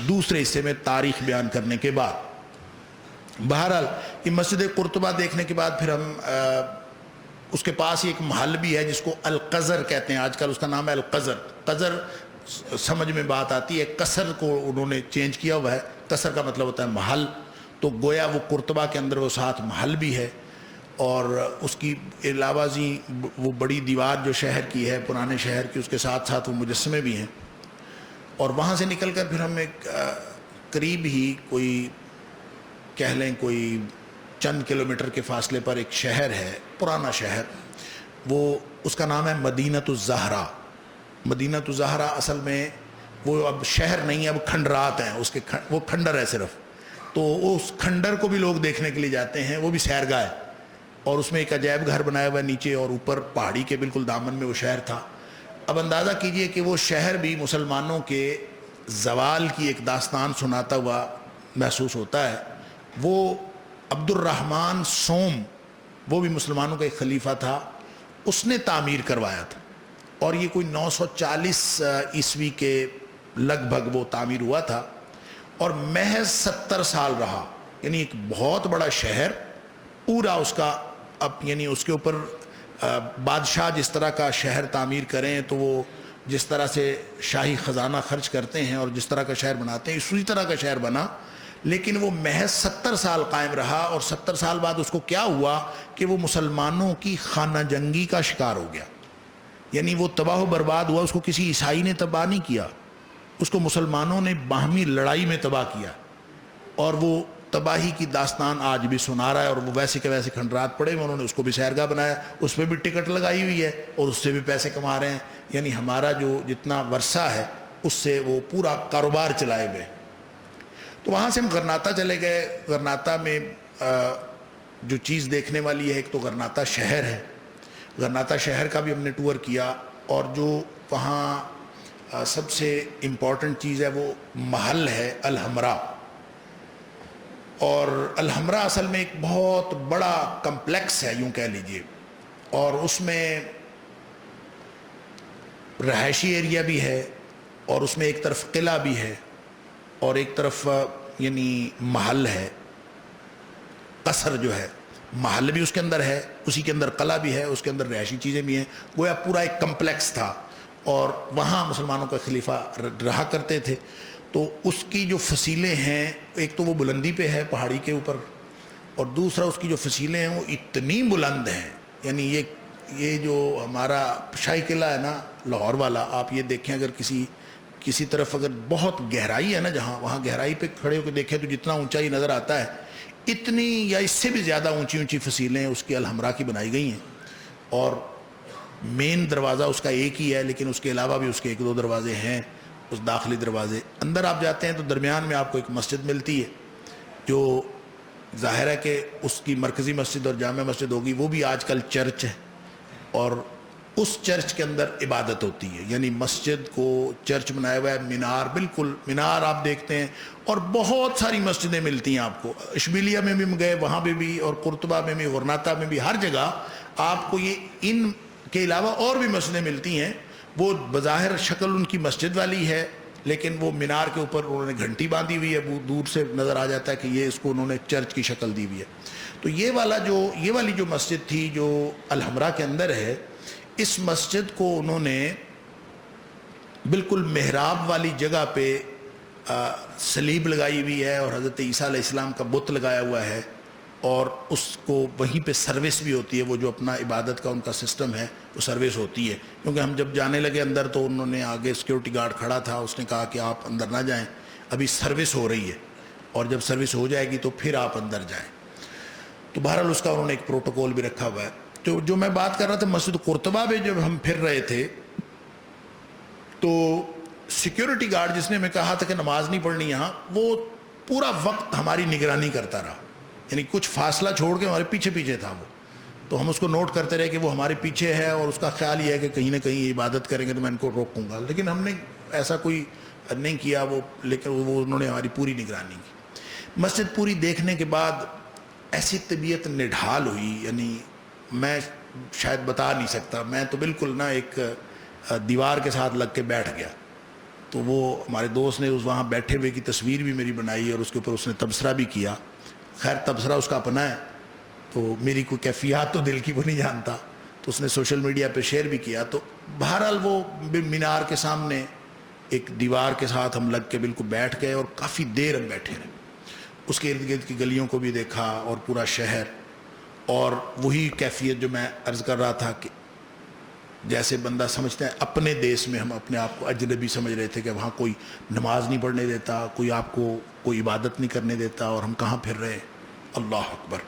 دوسرے حصے میں تاریخ بیان کرنے کے بعد۔ بہرحال یہ مسجد قرطبہ دیکھنے کے بعد پھر ہم اس کے پاس ایک محل بھی ہے جس کو القذر کہتے ہیں، آج کل اس کا نام ہے القذر۔ قذر سمجھ میں بات آتی ہے، قصر کو انہوں نے چینج کیا ہوا ہے، قصر کا مطلب ہوتا ہے محل، تو گویا وہ قرطبہ کے اندر وہ ساتھ محل بھی ہے، اور اس کی علاوہ وہ بڑی دیوار جو شہر کی ہے، پرانے شہر کی، اس کے ساتھ ساتھ وہ مجسمے بھی ہیں۔ اور وہاں سے نکل کر پھر ہم ایک قریب ہی کوئی کہہ لیں کوئی چند کلومیٹر کے فاصلے پر ایک شہر ہے، پرانا شہر، وہ اس کا نام ہے مدینۃ الزہرا۔ مدینۃ الزہرا اصل میں وہ اب شہر نہیں ہے، اب کھنڈرات ہیں، اس کے وہ کھنڈر ہے صرف، تو اس کھنڈر کو بھی لوگ دیکھنے کے لیے جاتے ہیں، وہ بھی سیرگاہ ہے، اور اس میں ایک عجائب گھر بنایا ہوا ہے نیچے، اور اوپر پہاڑی کے بالکل دامن میں وہ شہر تھا۔ اب اندازہ کیجئے کہ وہ شہر بھی مسلمانوں کے زوال کی ایک داستان سناتا ہوا محسوس ہوتا ہے۔ وہ عبد الرحمن سوم، وہ بھی مسلمانوں کا ایک خلیفہ تھا، اس نے تعمیر کروایا تھا، اور یہ کوئی 940 عیسوی کے لگ بھگ وہ تعمیر ہوا تھا، اور محض 70 سال رہا۔ یعنی ایک بہت بڑا شہر پورا اس کا یعنی اس کے اوپر بادشاہ جس طرح کا شہر تعمیر کریں تو وہ جس طرح سے شاہی خزانہ خرچ کرتے ہیں اور جس طرح کا شہر بناتے ہیں اسی طرح کا شہر بنا، لیکن وہ محض 70 سال قائم رہا، اور 70 سال بعد اس کو کیا ہوا کہ وہ مسلمانوں کی خانہ جنگی کا شکار ہو گیا۔ یعنی وہ تباہ و برباد ہوا، اس کو کسی عیسائی نے تباہ نہیں کیا، اس کو مسلمانوں نے باہمی لڑائی میں تباہ کیا، اور وہ تباہی کی داستان آج بھی سنا رہا ہے، اور وہ ویسے کے ویسے کھنڈرات پڑے ہوئے، انہوں نے اس کو بھی سیرگاہ بنایا، اس پہ بھی ٹکٹ لگائی ہوئی ہے اور اس سے بھی پیسے کما رہے ہیں۔ یعنی ہمارا جو جتنا ورثہ ہے اس سے وہ پورا کاروبار چلائے ہوئے۔ تو وہاں سے ہم غرناطہ چلے گئے۔ غرناطہ میں جو چیز دیکھنے والی ہے، ایک تو غرناطہ شہر ہے، غرناطہ شہر کا بھی ہم نے ٹور کیا، اور جو وہاں سب سے امپورٹنٹ چیز ہے وہ محل ہے الحمراء۔ اور الحمراء اصل میں ایک بہت بڑا کمپلیکس ہے یوں کہہ لیجئے، اور اس میں رہائشی ایریا بھی ہے، اور اس میں ایک طرف قلعہ بھی ہے اور ایک طرف یعنی محل ہے، قصر جو ہے، محل بھی اس کے اندر ہے، اسی کے اندر قلعہ بھی ہے، اس کے اندر رہائشی چیزیں بھی ہیں، گویا پورا ایک کمپلیکس تھا، اور وہاں مسلمانوں کا خلیفہ رہا کرتے تھے۔ تو اس کی جو فصیلیں ہیں، ایک تو وہ بلندی پہ ہے پہاڑی کے اوپر، اور دوسرا اس کی جو فصیلیں ہیں وہ اتنی بلند ہیں، یعنی یہ جو ہمارا شاہی قلعہ ہے نا لاہور والا، آپ یہ دیکھیں اگر کسی کسی طرف اگر بہت گہرائی ہے نا جہاں، وہاں گہرائی پہ کھڑے ہو کے دیکھیں تو جتنا اونچائی نظر آتا ہے اتنی یا اس سے بھی زیادہ اونچی اونچی فصیلیں اس کی الحمرا کی بنائی گئی ہیں، اور مین دروازہ اس کا ایک ہی ہے، لیکن اس کے علاوہ بھی اس کے 1-2 دروازے ہیں، اس داخلی دروازے۔ اندر آپ جاتے ہیں تو درمیان میں آپ کو ایک مسجد ملتی ہے، جو ظاہر ہے کہ اس کی مرکزی مسجد اور جامع مسجد ہوگی، وہ بھی آج کل چرچ ہے، اور اس چرچ کے اندر عبادت ہوتی ہے، یعنی مسجد کو چرچ بنایا ہوا ہے، مینار، بالکل مینار آپ دیکھتے ہیں، اور بہت ساری مسجدیں ملتی ہیں آپ کو۔ اشبیلیہ میں بھی گئے وہاں پہ بھی، اور قرطبہ میں بھی، غرناطہ میں بھی، ہر جگہ آپ کو یہ ان کے علاوہ اور بھی مسجدیں ملتی ہیں۔ وہ بظاہر شکل ان کی مسجد والی ہے، لیکن وہ مینار کے اوپر انہوں نے گھنٹی باندھی ہوئی ہے، وہ دور سے نظر آ جاتا ہے کہ یہ اس کو انہوں نے چرچ کی شکل دی ہوئی ہے۔ تو یہ والی جو مسجد تھی جو الحمرا کے اندر ہے، اس مسجد کو انہوں نے بالکل محراب والی جگہ پہ صلیب لگائی ہوئی ہے، اور حضرت عیسیٰ علیہ السلام کا بت لگایا ہوا ہے، اور اس کو وہیں پہ سروس بھی ہوتی ہے، وہ جو اپنا عبادت کا ان کا سسٹم ہے وہ سروس ہوتی ہے۔ کیونکہ ہم جب جانے لگے اندر تو انہوں نے آگے سیکیورٹی گارڈ کھڑا تھا، اس نے کہا کہ آپ اندر نہ جائیں، ابھی سروس ہو رہی ہے، اور جب سروس ہو جائے گی تو پھر آپ اندر جائیں۔ تو بہرحال اس کا انہوں نے ایک پروٹوکول بھی رکھا ہوا ہے۔ تو جو میں بات کر رہا تھا مسجد قرطبہ میں جب ہم پھر رہے تھے تو سیکیورٹی گارڈ جس نے ہمیں کہا تھا کہ نماز نہیں پڑھنی یہاں، وہ پورا وقت ہماری نگرانی کرتا رہا، یعنی کچھ فاصلہ چھوڑ کے ہمارے پیچھے پیچھے تھا وہ، تو ہم اس کو نوٹ کرتے رہے کہ وہ ہمارے پیچھے ہے، اور اس کا خیال یہ ہے کہ کہیں نہ کہیں عبادت کریں گے تو میں ان کو روکوں گا، لیکن ہم نے ایسا کوئی نہیں کیا، لیکن انہوں نے ہماری پوری نگرانی کی۔ مسجد پوری دیکھنے کے بعد ایسی طبیعت نڈھال ہوئی، یعنی میں شاید بتا نہیں سکتا، میں تو بالکل نا ایک دیوار کے ساتھ لگ کے بیٹھ گیا۔ تو وہ ہمارے دوست نے اس وہاں بیٹھے ہوئے کی تصویر بھی میری بنائی، اور اس کے اوپر اس نے تبصرہ بھی کیا۔ خیر تبصرہ اس کا اپنا ہے، تو میری کوئی کیفیات تو دل کی وہ نہیں جانتا، تو اس نے سوشل میڈیا پہ شیئر بھی کیا۔ تو بہرحال وہ مینار کے سامنے ایک دیوار کے ساتھ ہم لگ کے بالکل بیٹھ گئے، اور کافی دیر ہم بیٹھے رہے۔ اس کے ارد گرد کی گلیوں کو بھی دیکھا، اور پورا شہر، اور وہی کیفیت جو میں عرض کر رہا تھا کہ جیسے بندہ سمجھتا ہے اپنے دیس میں ہم اپنے آپ کو اجنبی سمجھ رہے تھے، کہ وہاں کوئی نماز نہیں پڑھنے دیتا، کوئی آپ کو کوئی عبادت نہیں کرنے دیتا، اور ہم کہاں پھر رہے، اللہ اکبر۔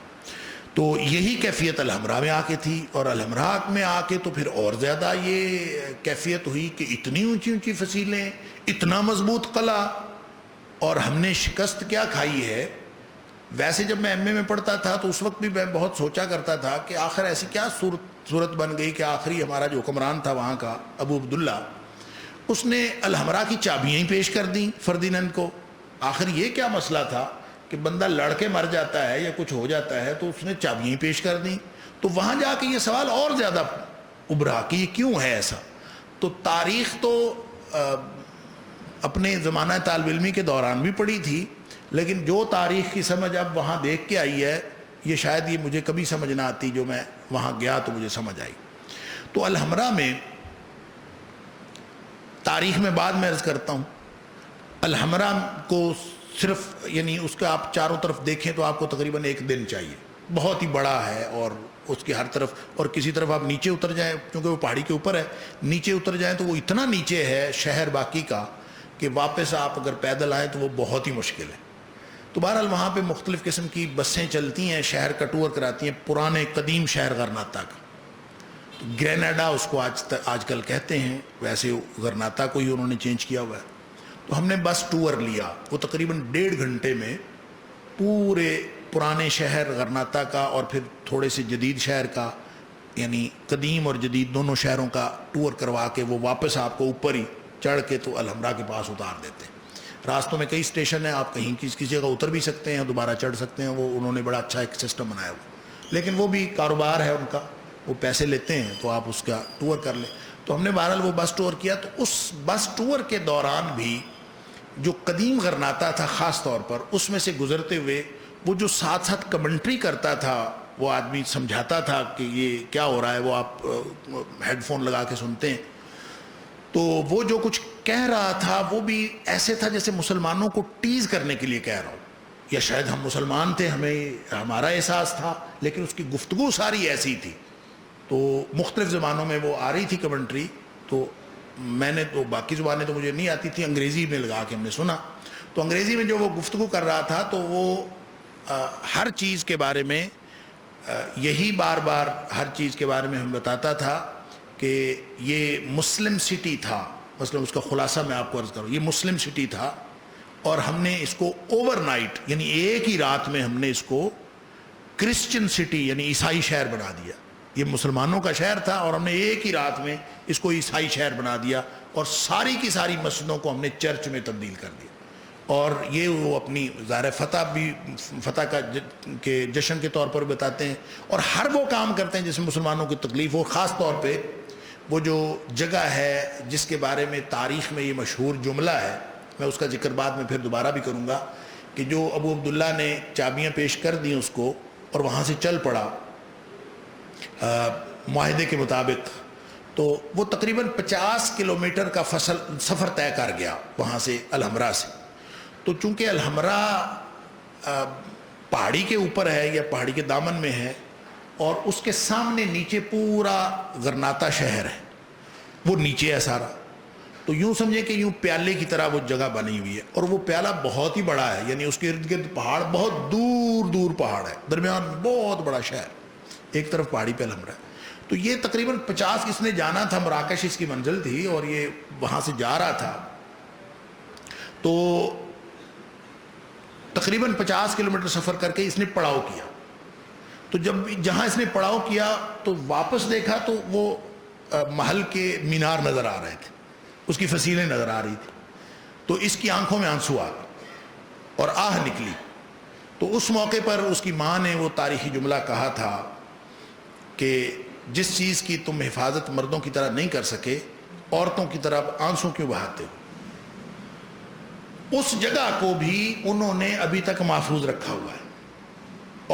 تو یہی کیفیت الحمرا میں آ کے تھی، اور الحمرا میں آ کے تو پھر اور زیادہ یہ کیفیت ہوئی کہ اتنی اونچی اونچی فصیلیں، اتنا مضبوط قلعہ، اور ہم نے شکست کیا کھائی ہے۔ ویسے جب میں ایم اے میں پڑھتا تھا تو اس وقت بھی میں بہت سوچا کرتا تھا کہ آخر ایسی کیا صورت بن گئی کہ آخری ہمارا جو حکمران تھا وہاں کا ابو عبداللہ، اس نے الحمرا کی چابیاں ہی پیش کر دیں فردینند کو۔ آخر یہ کیا مسئلہ تھا کہ بندہ لڑ کے مر جاتا ہے یا کچھ ہو جاتا ہے تو اس نے چابیاں ہی پیش کر دیں؟ تو وہاں جا کے یہ سوال اور زیادہ ابھرا کہ یہ کیوں ہے ایسا۔ تو تاریخ تو اپنے زمانہ طالب علمی کے دوران بھی پڑھی تھی، لیکن جو تاریخ کی سمجھ اب وہاں دیکھ کے آئی ہے، یہ شاید یہ مجھے کبھی سمجھ نہ آتی، جو میں وہاں گیا تو مجھے سمجھ آئی۔ تو الحمرا میں تاریخ میں بعد میں عرض کرتا ہوں، الحمرا کو صرف یعنی اس کا آپ چاروں طرف دیکھیں تو آپ کو تقریباً 1 دن چاہیے، بہت ہی بڑا ہے، اور اس کی ہر طرف، اور کسی طرف آپ نیچے اتر جائیں کیونکہ وہ پہاڑی کے اوپر ہے، نیچے اتر جائیں تو وہ اتنا نیچے ہے شہر باقی کا کہ واپس آپ اگر پیدل آئیں تو وہ بہت ہی مشکل ہے۔ تو بہرحال وہاں پہ مختلف قسم کی بسیں چلتی ہیں، شہر کا ٹور کراتی ہیں، پرانے قدیم شہر غرناطہ کا، تو گریناڈا اس کو آج کل کہتے ہیں، ویسے غرناطہ کو ہی انہوں نے چینج کیا ہوا ہے۔ تو ہم نے بس ٹور لیا، وہ تقریباً 1.5 گھنٹے میں پورے پرانے شہر غرناطہ کا اور پھر تھوڑے سے جدید شہر کا، یعنی قدیم اور جدید دونوں شہروں کا ٹور کروا کے وہ واپس آپ کو اوپر ہی چڑھ کے تو الحمرا کے پاس اتار دیتے ہیں۔ راستوں میں کئی اسٹیشن ہیں، آپ کہیں کسی جگہ اتر بھی سکتے ہیں، دوبارہ چڑھ سکتے ہیں، وہ انہوں نے بڑا اچھا ایک سسٹم بنایا ہوا، لیکن وہ بھی کاروبار ہے ان کا، وہ پیسے لیتے ہیں تو آپ اس کا ٹور کر لیں۔ تو ہم نے بہرحال وہ بس ٹور کیا، تو اس بس ٹور کے دوران بھی جو قدیم غرناطہ تھا خاص طور پر، اس میں سے گزرتے ہوئے وہ جو ساتھ ساتھ کمنٹری کرتا تھا، وہ آدمی سمجھاتا تھا کہ یہ کیا ہو رہا ہے، وہ آپ ہیڈ فون لگا کے سنتے ہیں، تو وہ جو کچھ کہہ رہا تھا وہ بھی ایسے تھا جیسے مسلمانوں کو ٹیز کرنے کے لیے کہہ رہا ہوں، یا شاید ہم مسلمان تھے، ہمارا احساس تھا، لیکن اس کی گفتگو ساری ایسی تھی۔ تو مختلف زبانوں میں وہ آ رہی تھی کمنٹری، تو میں نے تو باقی زبانیں تو مجھے نہیں آتی تھی، انگریزی میں لگا کے ہم نے سنا. تو انگریزی میں جو وہ گفتگو کر رہا تھا تو وہ ہر چیز کے بارے میں یہی بار بار ہر چیز کے بارے میں ہمیں بتاتا تھا کہ یہ مسلم سٹی تھا. مثلا اس کا خلاصہ میں آپ کو عرض کروں، یہ مسلم سٹی تھا اور ہم نے اس کو اوور نائٹ یعنی ایک ہی رات میں ہم نے اس کو کرسچن سٹی یعنی عیسائی شہر بنا دیا. یہ مسلمانوں کا شہر تھا اور ہم نے ایک ہی رات میں اس کو عیسائی شہر بنا دیا اور ساری کی ساری مسجدوں کو ہم نے چرچ میں تبدیل کر دیا. اور یہ وہ اپنی ظاہر فتح کا کے جشن کے طور پر بتاتے ہیں اور ہر وہ کام کرتے ہیں جس میں مسلمانوں کی تکلیف ہو. خاص طور پہ وہ جو جگہ ہے جس کے بارے میں تاریخ میں یہ مشہور جملہ ہے، میں اس کا ذکر بعد میں پھر دوبارہ بھی کروں گا، کہ جو ابو عبداللہ نے چابیاں پیش کر دیں اس کو اور وہاں سے چل پڑا معاہدے کے مطابق، تو وہ تقریباً 50 کلومیٹر کا سفر طے کر گیا وہاں سے الحمرا سے. تو چونکہ الحمرا پہاڑی کے اوپر ہے یا پہاڑی کے دامن میں ہے اور اس کے سامنے نیچے پورا غرناطہ شہر ہے، وہ نیچے ہے سارا، تو یوں سمجھیں کہ یوں پیالے کی طرح وہ جگہ بنی ہوئی ہے اور وہ پیالہ بہت ہی بڑا ہے، یعنی اس کے ارد گرد پہاڑ بہت دور دور پہاڑ ہے، درمیان بہت بڑا شہر، ایک طرف پہاڑی پہ الحمرا ہے. تو یہ تقریباً 50 اس نے جانا تھا، مراکش اس کی منزل تھی اور یہ وہاں سے جا رہا تھا. تو تقریباً 50 کلومیٹر سفر کر کے اس نے پڑاؤ کیا. تو جب جہاں اس نے پڑاؤ کیا تو واپس دیکھا تو وہ محل کے مینار نظر آ رہے تھے، اس کی فصیلیں نظر آ رہی تھی. تو اس کی آنکھوں میں آنسو آ گئے اور آہ نکلی. تو اس موقع پر اس کی ماں نے وہ تاریخی جملہ کہا تھا کہ جس چیز کی تم حفاظت مردوں کی طرح نہیں کر سکے، عورتوں کی طرح آنسو کیوں بہاتے ہو. اس جگہ کو بھی انہوں نے ابھی تک محفوظ رکھا ہوا ہے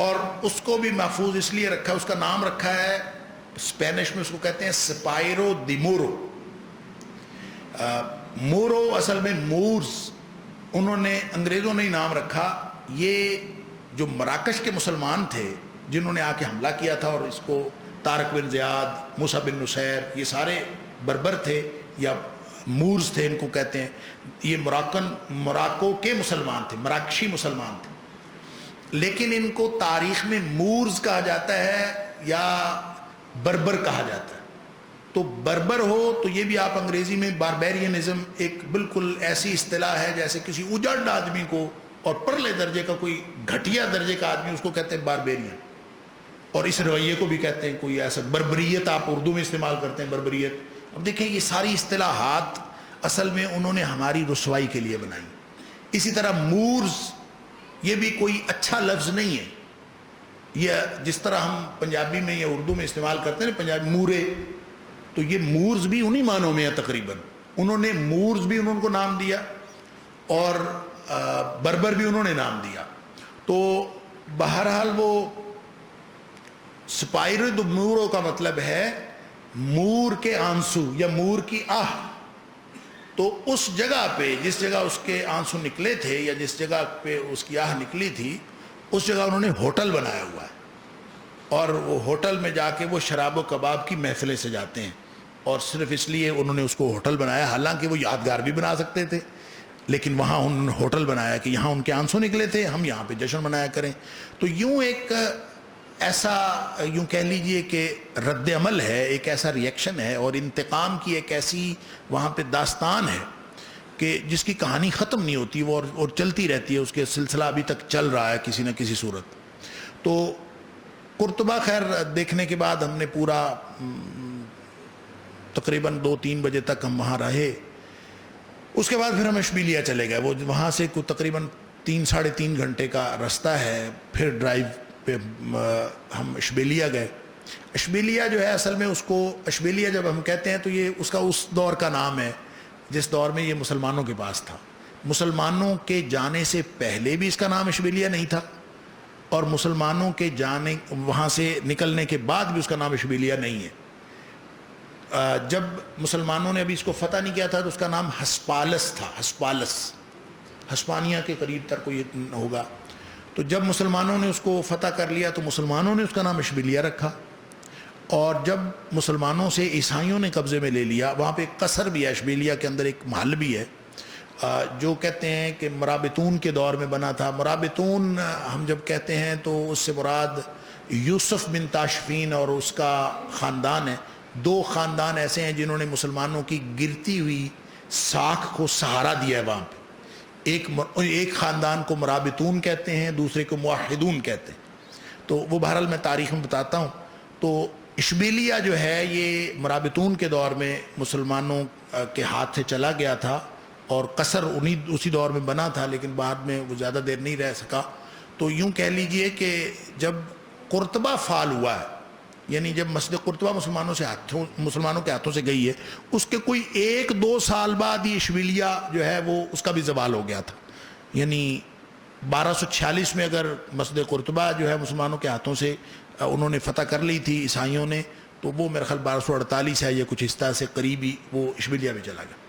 اور اس کو بھی محفوظ اس لیے رکھا، اس کا نام رکھا ہے اسپینش میں اس کو کہتے ہیں سپائرو دی مورو. مورو اصل میں مورز، انہوں نے انگریزوں نے ہی نام رکھا. یہ جو مراکش کے مسلمان تھے جنہوں نے آ کے حملہ کیا تھا اور اس کو طارق بن زیاد، موسیٰ بن نصیر، یہ سارے بربر تھے یا مورز تھے ان کو کہتے ہیں. یہ موراکو کے مسلمان تھے، مراکشی مسلمان تھے، لیکن ان کو تاریخ میں مورز کہا جاتا ہے یا بربر کہا جاتا ہے. تو بربر ہو تو یہ بھی آپ انگریزی میں باربیرینزم ایک بالکل ایسی اصطلاح ہے جیسے کسی اجڑ آدمی کو اور پرلے درجے کا کوئی گھٹیا درجے کا آدمی اس کو کہتے ہیں باربیرین. اور اس رویے کو بھی کہتے ہیں کوئی ایسا بربریت، آپ اردو میں استعمال کرتے ہیں بربریت. اب دیکھیں یہ ساری اصطلاحات اصل میں انہوں نے ہماری رسوائی کے لیے بنائی. اسی طرح مورز یہ بھی کوئی اچھا لفظ نہیں ہے. یہ جس طرح ہم پنجابی میں یا اردو میں استعمال کرتے ہیں پنجابی مورے، تو یہ مورز بھی انہی معنوں میں ہے تقریباً. انہوں نے مورز بھی انہوں کو نام دیا اور بربر بھی انہوں نے نام دیا. تو بہرحال وہ سپائرو دی مورو کا مطلب ہے مور کے آنسو یا مور کی آہ. تو اس جگہ پہ جس جگہ اس کے آنسو نکلے تھے یا جس جگہ پہ اس کی آہ نکلی تھی، اس جگہ انہوں نے ہوٹل بنایا ہوا ہے اور وہ ہوٹل میں جا کے وہ شراب و کباب کی محفلیں سجاتے ہیں. اور صرف اس لیے انہوں نے اس کو ہوٹل بنایا، حالانکہ وہ یادگار بھی بنا سکتے تھے، لیکن وہاں انہوں نے ہوٹل بنایا کہ یہاں ان کے آنسو نکلے تھے، ہم یہاں پہ جشن منایا کریں. تو یوں ایک ایسا یوں کہہ لیجئے کہ رد عمل ہے، ایک ایسا ریئیکشن ہے اور انتقام کی ایک ایسی وہاں پہ داستان ہے کہ جس کی کہانی ختم نہیں ہوتی، وہ اور چلتی رہتی ہے، اس کے سلسلہ ابھی تک چل رہا ہے کسی نہ کسی صورت. تو قرطبہ خیر دیکھنے کے بعد ہم نے پورا تقریباً 2-3 بجے تک ہم وہاں رہے. اس کے بعد پھر ہم اشبیلیہ چلے گئے. وہ وہاں سے تقریباً 3-3.5 گھنٹے کا رستہ ہے. پھر ڈرائیو پہ ہم اشبیلیہ گئے. اشبیلیہ جو ہے اصل میں اس کو اشبیلیہ جب ہم کہتے ہیں تو یہ اس کا اس دور کا نام ہے جس دور میں یہ مسلمانوں کے پاس تھا. مسلمانوں کے جانے سے پہلے بھی اس کا نام اشبیلیہ نہیں تھا اور مسلمانوں کے جانے وہاں سے نکلنے کے بعد بھی اس کا نام اشبیلیہ نہیں ہے. جب مسلمانوں نے ابھی اس کو فتح نہیں کیا تھا تو اس کا نام ہسپالس تھا. ہسپانیہ کے قریب تر کوئی ہوگا. تو جب مسلمانوں نے اس کو فتح کر لیا تو مسلمانوں نے اس کا نام اشبیلیہ رکھا اور جب مسلمانوں سے عیسائیوں نے قبضے میں لے لیا، وہاں پہ ایک قصر بھی ہے، اشبیلیہ کے اندر ایک محل بھی ہے جو کہتے ہیں کہ مرابطون کے دور میں بنا تھا۔ مرابطون ہم جب کہتے ہیں تو اس سے مراد یوسف بن تاشفین اور اس کا خاندان ہے۔ دو خاندان ایسے ہیں جنہوں نے مسلمانوں کی گرتی ہوئی ساکھ کو سہارا دیا ہے وہاں پہ۔ ایک خاندان کو مرابطون کہتے ہیں، دوسرے کو موحدون کہتے ہیں۔ تو وہ بہرحال میں تاریخ میں بتاتا ہوں۔ تو اشبیلیہ جو ہے یہ مرابطون کے دور میں مسلمانوں کے ہاتھ سے چلا گیا تھا، اور قصر اسی دور میں بنا تھا، لیکن بعد میں وہ زیادہ دیر نہیں رہ سکا۔ تو یوں کہہ لیجئے کہ جب قرطبہ فال ہوا ہے، یعنی جب مسجد قرطبہ مسلمانوں کے ہاتھوں سے گئی ہے، اس کے کوئی 1-2 سال بعد یہ اشبیلیہ جو ہے وہ اس کا بھی زوال ہو گیا تھا۔ یعنی 1246 میں اگر مسجد قرطبہ جو ہے مسلمانوں کے ہاتھوں سے انہوں نے فتح کر لی تھی عیسائیوں نے، تو وہ میرے خیال 1248 ہے یا کچھ اس طرح سے قریبی وہ اشبیلیہ میں چلا گیا۔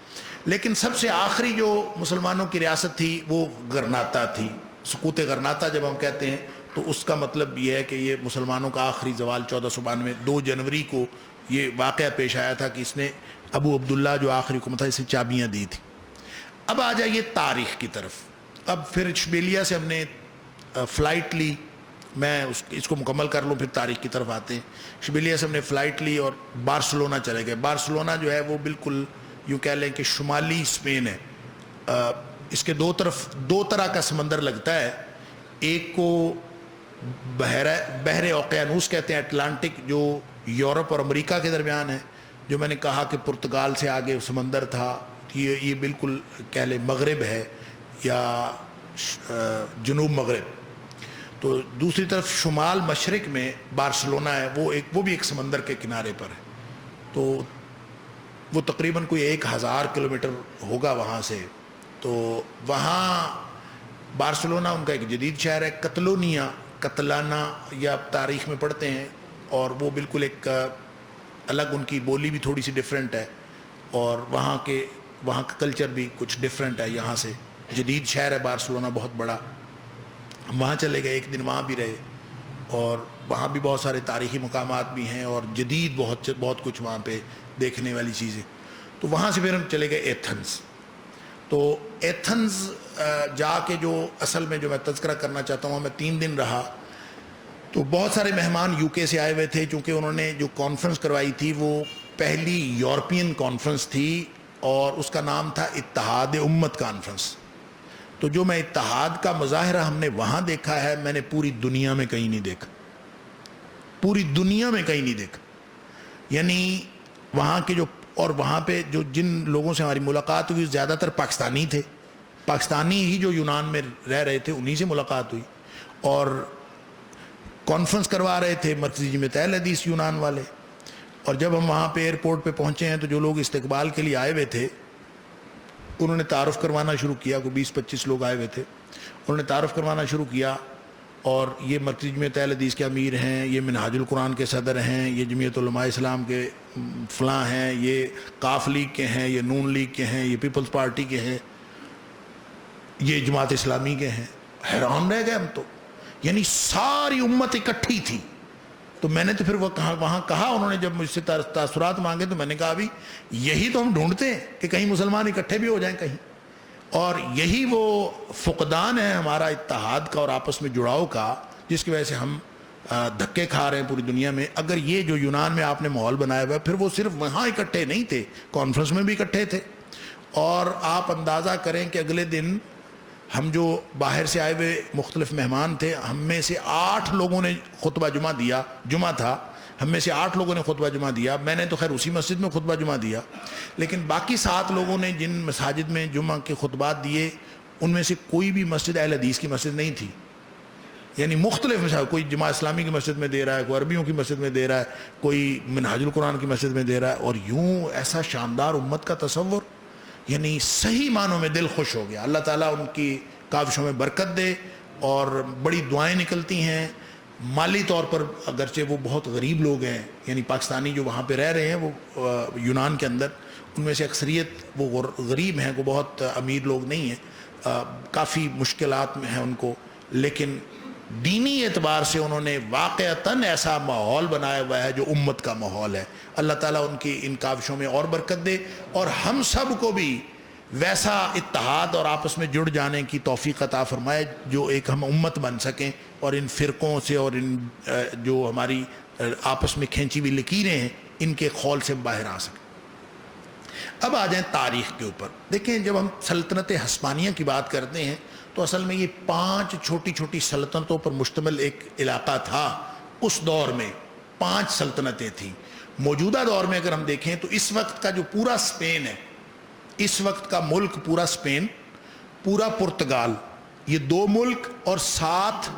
لیکن سب سے آخری جو مسلمانوں کی ریاست تھی وہ غرناطہ تھی۔ سقوط غرناطہ جب ہم کہتے ہیں تو اس کا مطلب یہ ہے کہ یہ مسلمانوں کا آخری زوال 1492 2 جنوری کو یہ واقعہ پیش آیا تھا کہ اس نے ابو عبداللہ جو آخری حکومت تھا اسے چابیاں دی تھی۔ اب آ جائیے تاریخ کی طرف۔ اب پھر اشبیلیہ سے ہم نے فلائٹ لی، میں اس کو مکمل کر لوں پھر تاریخ کی طرف آتے ہیں۔ اشبیلیہ سے ہم نے فلائٹ لی اور بارسلونا چلے گئے۔ بارسلونا جو ہے وہ بالکل یوں کہہ لیں کہ شمالی اسپین ہے۔ اس کے دو طرح کا سمندر لگتا ہے۔ ایک کو بحر اوقیانوس کہتے ہیں، اٹلانٹک، جو یورپ اور امریکہ کے درمیان ہے، جو میں نے کہا کہ پرتگال سے آگے سمندر تھا، یہ بالکل کہہ لیں مغرب ہے یا جنوب مغرب۔ تو دوسری طرف شمال مشرق میں بارسلونا ہے، وہ بھی ایک سمندر کے کنارے پر ہے۔ تو وہ تقریباً کوئی 1000 کلومیٹر ہوگا وہاں سے۔ تو وہاں بارسلونا ان کا ایک جدید شہر ہے۔ کتلانا یا تاریخ میں پڑھتے ہیں، اور وہ بالکل ایک الگ، ان کی بولی بھی تھوڑی سی ڈیفرنٹ ہے، اور وہاں کا کلچر بھی کچھ ڈیفرنٹ ہے یہاں سے۔ جدید شہر ہے بارسلونا، بہت بڑا۔ ہم وہاں چلے گئے، ایک دن وہاں بھی رہے، اور وہاں بھی بہت سارے تاریخی مقامات بھی ہیں اور جدید بہت کچھ وہاں پہ دیکھنے والی چیزیں۔ تو وہاں سے پھر ہم چلے گئے ایتھنز۔ تو ایتھنز جا کے جو اصل میں جو میں تذکرہ کرنا چاہتا ہوں، میں 3 دن رہا۔ تو بہت سارے مہمان یو کے سے آئے ہوئے تھے، چونکہ انہوں نے جو کانفرنس کروائی تھی وہ پہلی یورپین کانفرنس تھی، اور اس کا نام تھا اتحاد امت کانفرنس۔ تو جو میں اتحاد کا مظاہرہ ہم نے وہاں دیکھا ہے، میں نے پوری دنیا میں کہیں نہیں دیکھا، پوری دنیا میں کہیں نہیں دیکھا۔ یعنی وہاں کے اور وہاں پہ جن لوگوں سے ہماری ملاقات ہوئی زیادہ تر پاکستانی تھے، پاکستانی ہی جو یونان میں رہ رہے تھے انہی سے ملاقات ہوئی، اور کانفرنس کروا رہے تھے مرکزی جمعیت اہل حدیث یونان والے۔ اور جب ہم وہاں پہ ایئرپورٹ پہ پہنچے ہیں تو جو لوگ استقبال کے لیے آئے ہوئے تھے انہوں نے تعارف کروانا شروع کیا، کوئی 20-25 لوگ آئے ہوئے تھے، انہوں نے تعارف کروانا شروع کیا، اور یہ مرکزی جمعیت اہل حدیث کے امیر ہیں، یہ منہاج القرآن کے صدر ہیں، یہ جمعیت علماء اسلام کے فلاں ہیں، یہ کاف لیگ کے ہیں، یہ نون لیگ کے ہیں، یہ پیپلز پارٹی کے ہیں، یہ جماعت اسلامی کے ہیں۔ حیران رہ گئے ہم تو، یعنی ساری امت اکٹھی تھی۔ تو میں نے تو پھر وہاں کہا، انہوں نے جب مجھ سے تاثرات مانگے تو میں نے کہا ابھی یہی تو ہم ڈھونڈتے ہیں کہ کہیں مسلمان اکٹھے بھی ہو جائیں کہیں، اور یہی وہ فقدان ہے ہمارا اتحاد کا اور آپس میں جڑاؤ کا، جس کی وجہ سے ہم دھکے کھا رہے ہیں پوری دنیا میں۔ اگر یہ جو یونان میں آپ نے ماحول بنایا ہوا ہے، پھر وہ صرف وہاں اکٹھے نہیں تھے، کانفرنس میں بھی اکٹھے تھے۔ اور آپ اندازہ کریں کہ اگلے دن ہم جو باہر سے آئے ہوئے مختلف مہمان تھے، ہم میں سے 8 لوگوں نے خطبہ جمعہ دیا، جمعہ تھا، ہم میں سے 8 لوگوں نے خطبہ جمعہ دیا۔ میں نے تو خیر اسی مسجد میں خطبہ جمعہ دیا، لیکن باقی 7 لوگوں نے جن مساجد میں جمعہ کے خطبات دیے ان میں سے کوئی بھی مسجد اہل حدیث کی مسجد نہیں تھی۔ یعنی مختلف مساجد، کوئی جماعت اسلامی کی مسجد میں دے رہا ہے، کوئی عربیوں کی مسجد میں دے رہا ہے، کوئی منہاج القرآن کی مسجد میں دے رہا ہے، اور یوں ایسا شاندار امت کا تصور، یعنی صحیح معنوں میں دل خوش ہو گیا۔ اللہ تعالیٰ ان کی کاوشوں میں برکت دے، اور بڑی دعائیں نکلتی ہیں۔ مالی طور پر اگرچہ وہ بہت غریب لوگ ہیں، یعنی پاکستانی جو وہاں پہ رہ رہے ہیں وہ یونان کے اندر، ان میں سے اکثریت وہ غریب ہیں، وہ بہت امیر لوگ نہیں ہیں، کافی مشکلات میں ہیں ان کو، لیکن دینی اعتبار سے انہوں نے واقعتاً ایسا ماحول بنایا ہوا ہے جو امت کا ماحول ہے. اللہ تعالیٰ ان کی ان کاوشوں میں اور برکت دے اور ہم سب کو بھی ویسا اتحاد اور آپس میں جڑ جانے کی توفیق عطا فرمائے جو ایک ہم امت بن سکیں اور ان فرقوں سے اور ان جو ہماری آپس میں کھینچی ہوئی لکیریں ہیں ان کے خول سے باہر آ سکیں. اب آ جائیں تاریخ کے اوپر. دیکھیں جب ہم سلطنت ہسپانیہ کی بات کرتے ہیں تو اصل میں یہ 5 چھوٹی چھوٹی سلطنتوں پر مشتمل ایک علاقہ تھا. اس دور میں 5 سلطنتیں تھیں. موجودہ دور میں اگر ہم دیکھیں تو اس وقت کا جو پورا اسپین ہے, اس وقت کا ملک پورا اسپین, پورا پرتگال, یہ 2 ملک اور ساتھ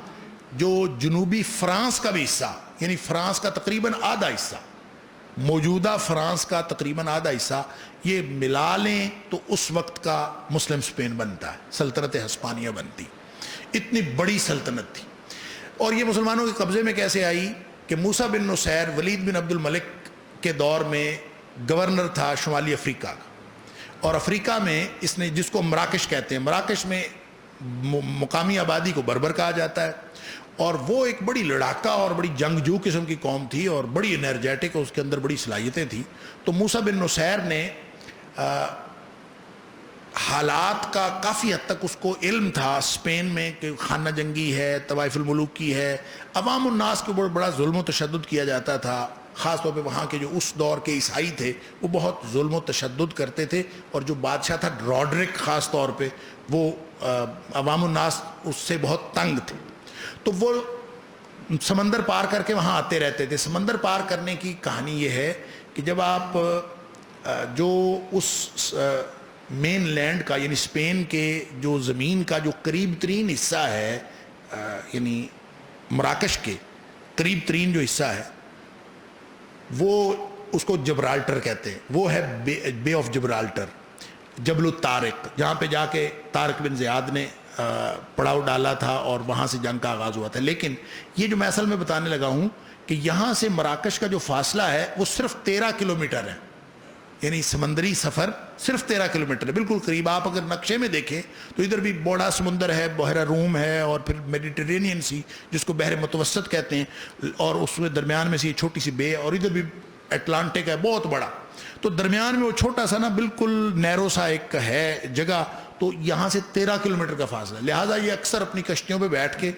جو جنوبی فرانس کا بھی حصہ, یعنی فرانس کا تقریباً آدھا حصہ, موجودہ فرانس کا تقریباً آدھا حصہ, یہ ملا لیں تو اس وقت کا مسلم اسپین بنتا ہے, سلطنت ہسپانیہ بنتی. اتنی بڑی سلطنت تھی. اور یہ مسلمانوں کے قبضے میں کیسے آئی کہ موسیٰ بن نصیر ولید بن عبد الملک کے دور میں گورنر تھا شمالی افریقہ کا, اور افریقہ میں اس نے, جس کو مراکش کہتے ہیں, مراکش میں مقامی آبادی کو بربر کہا جاتا ہے, اور وہ ایک بڑی لڑاکا اور بڑی جنگجو قسم کی قوم تھی اور بڑی انرجیٹک, اس کے اندر بڑی صلاحیتیں تھیں. تو موسیٰ بن نصیر نے حالات کا کافی حد تک اس کو علم تھا اسپین میں کہ خانہ جنگی ہے, طوائف الملوک کی ہے, عوام الناس کے اوپر بڑا ظلم و تشدد کیا جاتا تھا. خاص طور پہ وہاں کے جو اس دور کے عیسائی تھے وہ بہت ظلم و تشدد کرتے تھے, اور جو بادشاہ تھا راڈرک خاص طور پہ, وہ عوام الناس اس سے بہت تنگ تھے. تو وہ سمندر پار کر کے وہاں آتے رہتے تھے. سمندر پار کرنے کی کہانی یہ ہے کہ جب آپ جو اس مین لینڈ کا یعنی اسپین کے جو زمین کا جو قریب ترین حصہ ہے, یعنی مراکش کے قریب ترین جو حصہ ہے وہ اس کو جبرالٹر کہتے ہیں, وہ ہے بے آف جبرالٹر, جبل الطارق, جہاں پہ جا کے طارق بن زیاد نے پڑاؤ ڈالا تھا اور وہاں سے جنگ کا آغاز ہوا تھا. لیکن یہ جو میں اصل میں بتانے لگا ہوں کہ یہاں سے مراکش کا جو فاصلہ ہے وہ صرف 13 کلومیٹر ہے, یعنی سمندری سفر صرف 13 کلومیٹر ہے, بالکل قریب. آپ اگر نقشے میں دیکھیں تو ادھر بھی بوڑھا سمندر ہے, بحیرہ روم ہے, اور پھر میڈیٹرینین سی جس کو بحر متوسط کہتے ہیں, اور اس میں درمیان میں سے یہ چھوٹی سی بے, اور ادھر بھی اٹلانٹک ہے بہت بڑا. تو درمیان میں وہ چھوٹا سا نا بالکل نیرو سا ایک ہے جگہ, تو یہاں سے 13 کلومیٹر کا فاصلہ. لہٰذا یہ اکثر اپنی کشتیوں پہ بیٹھ کے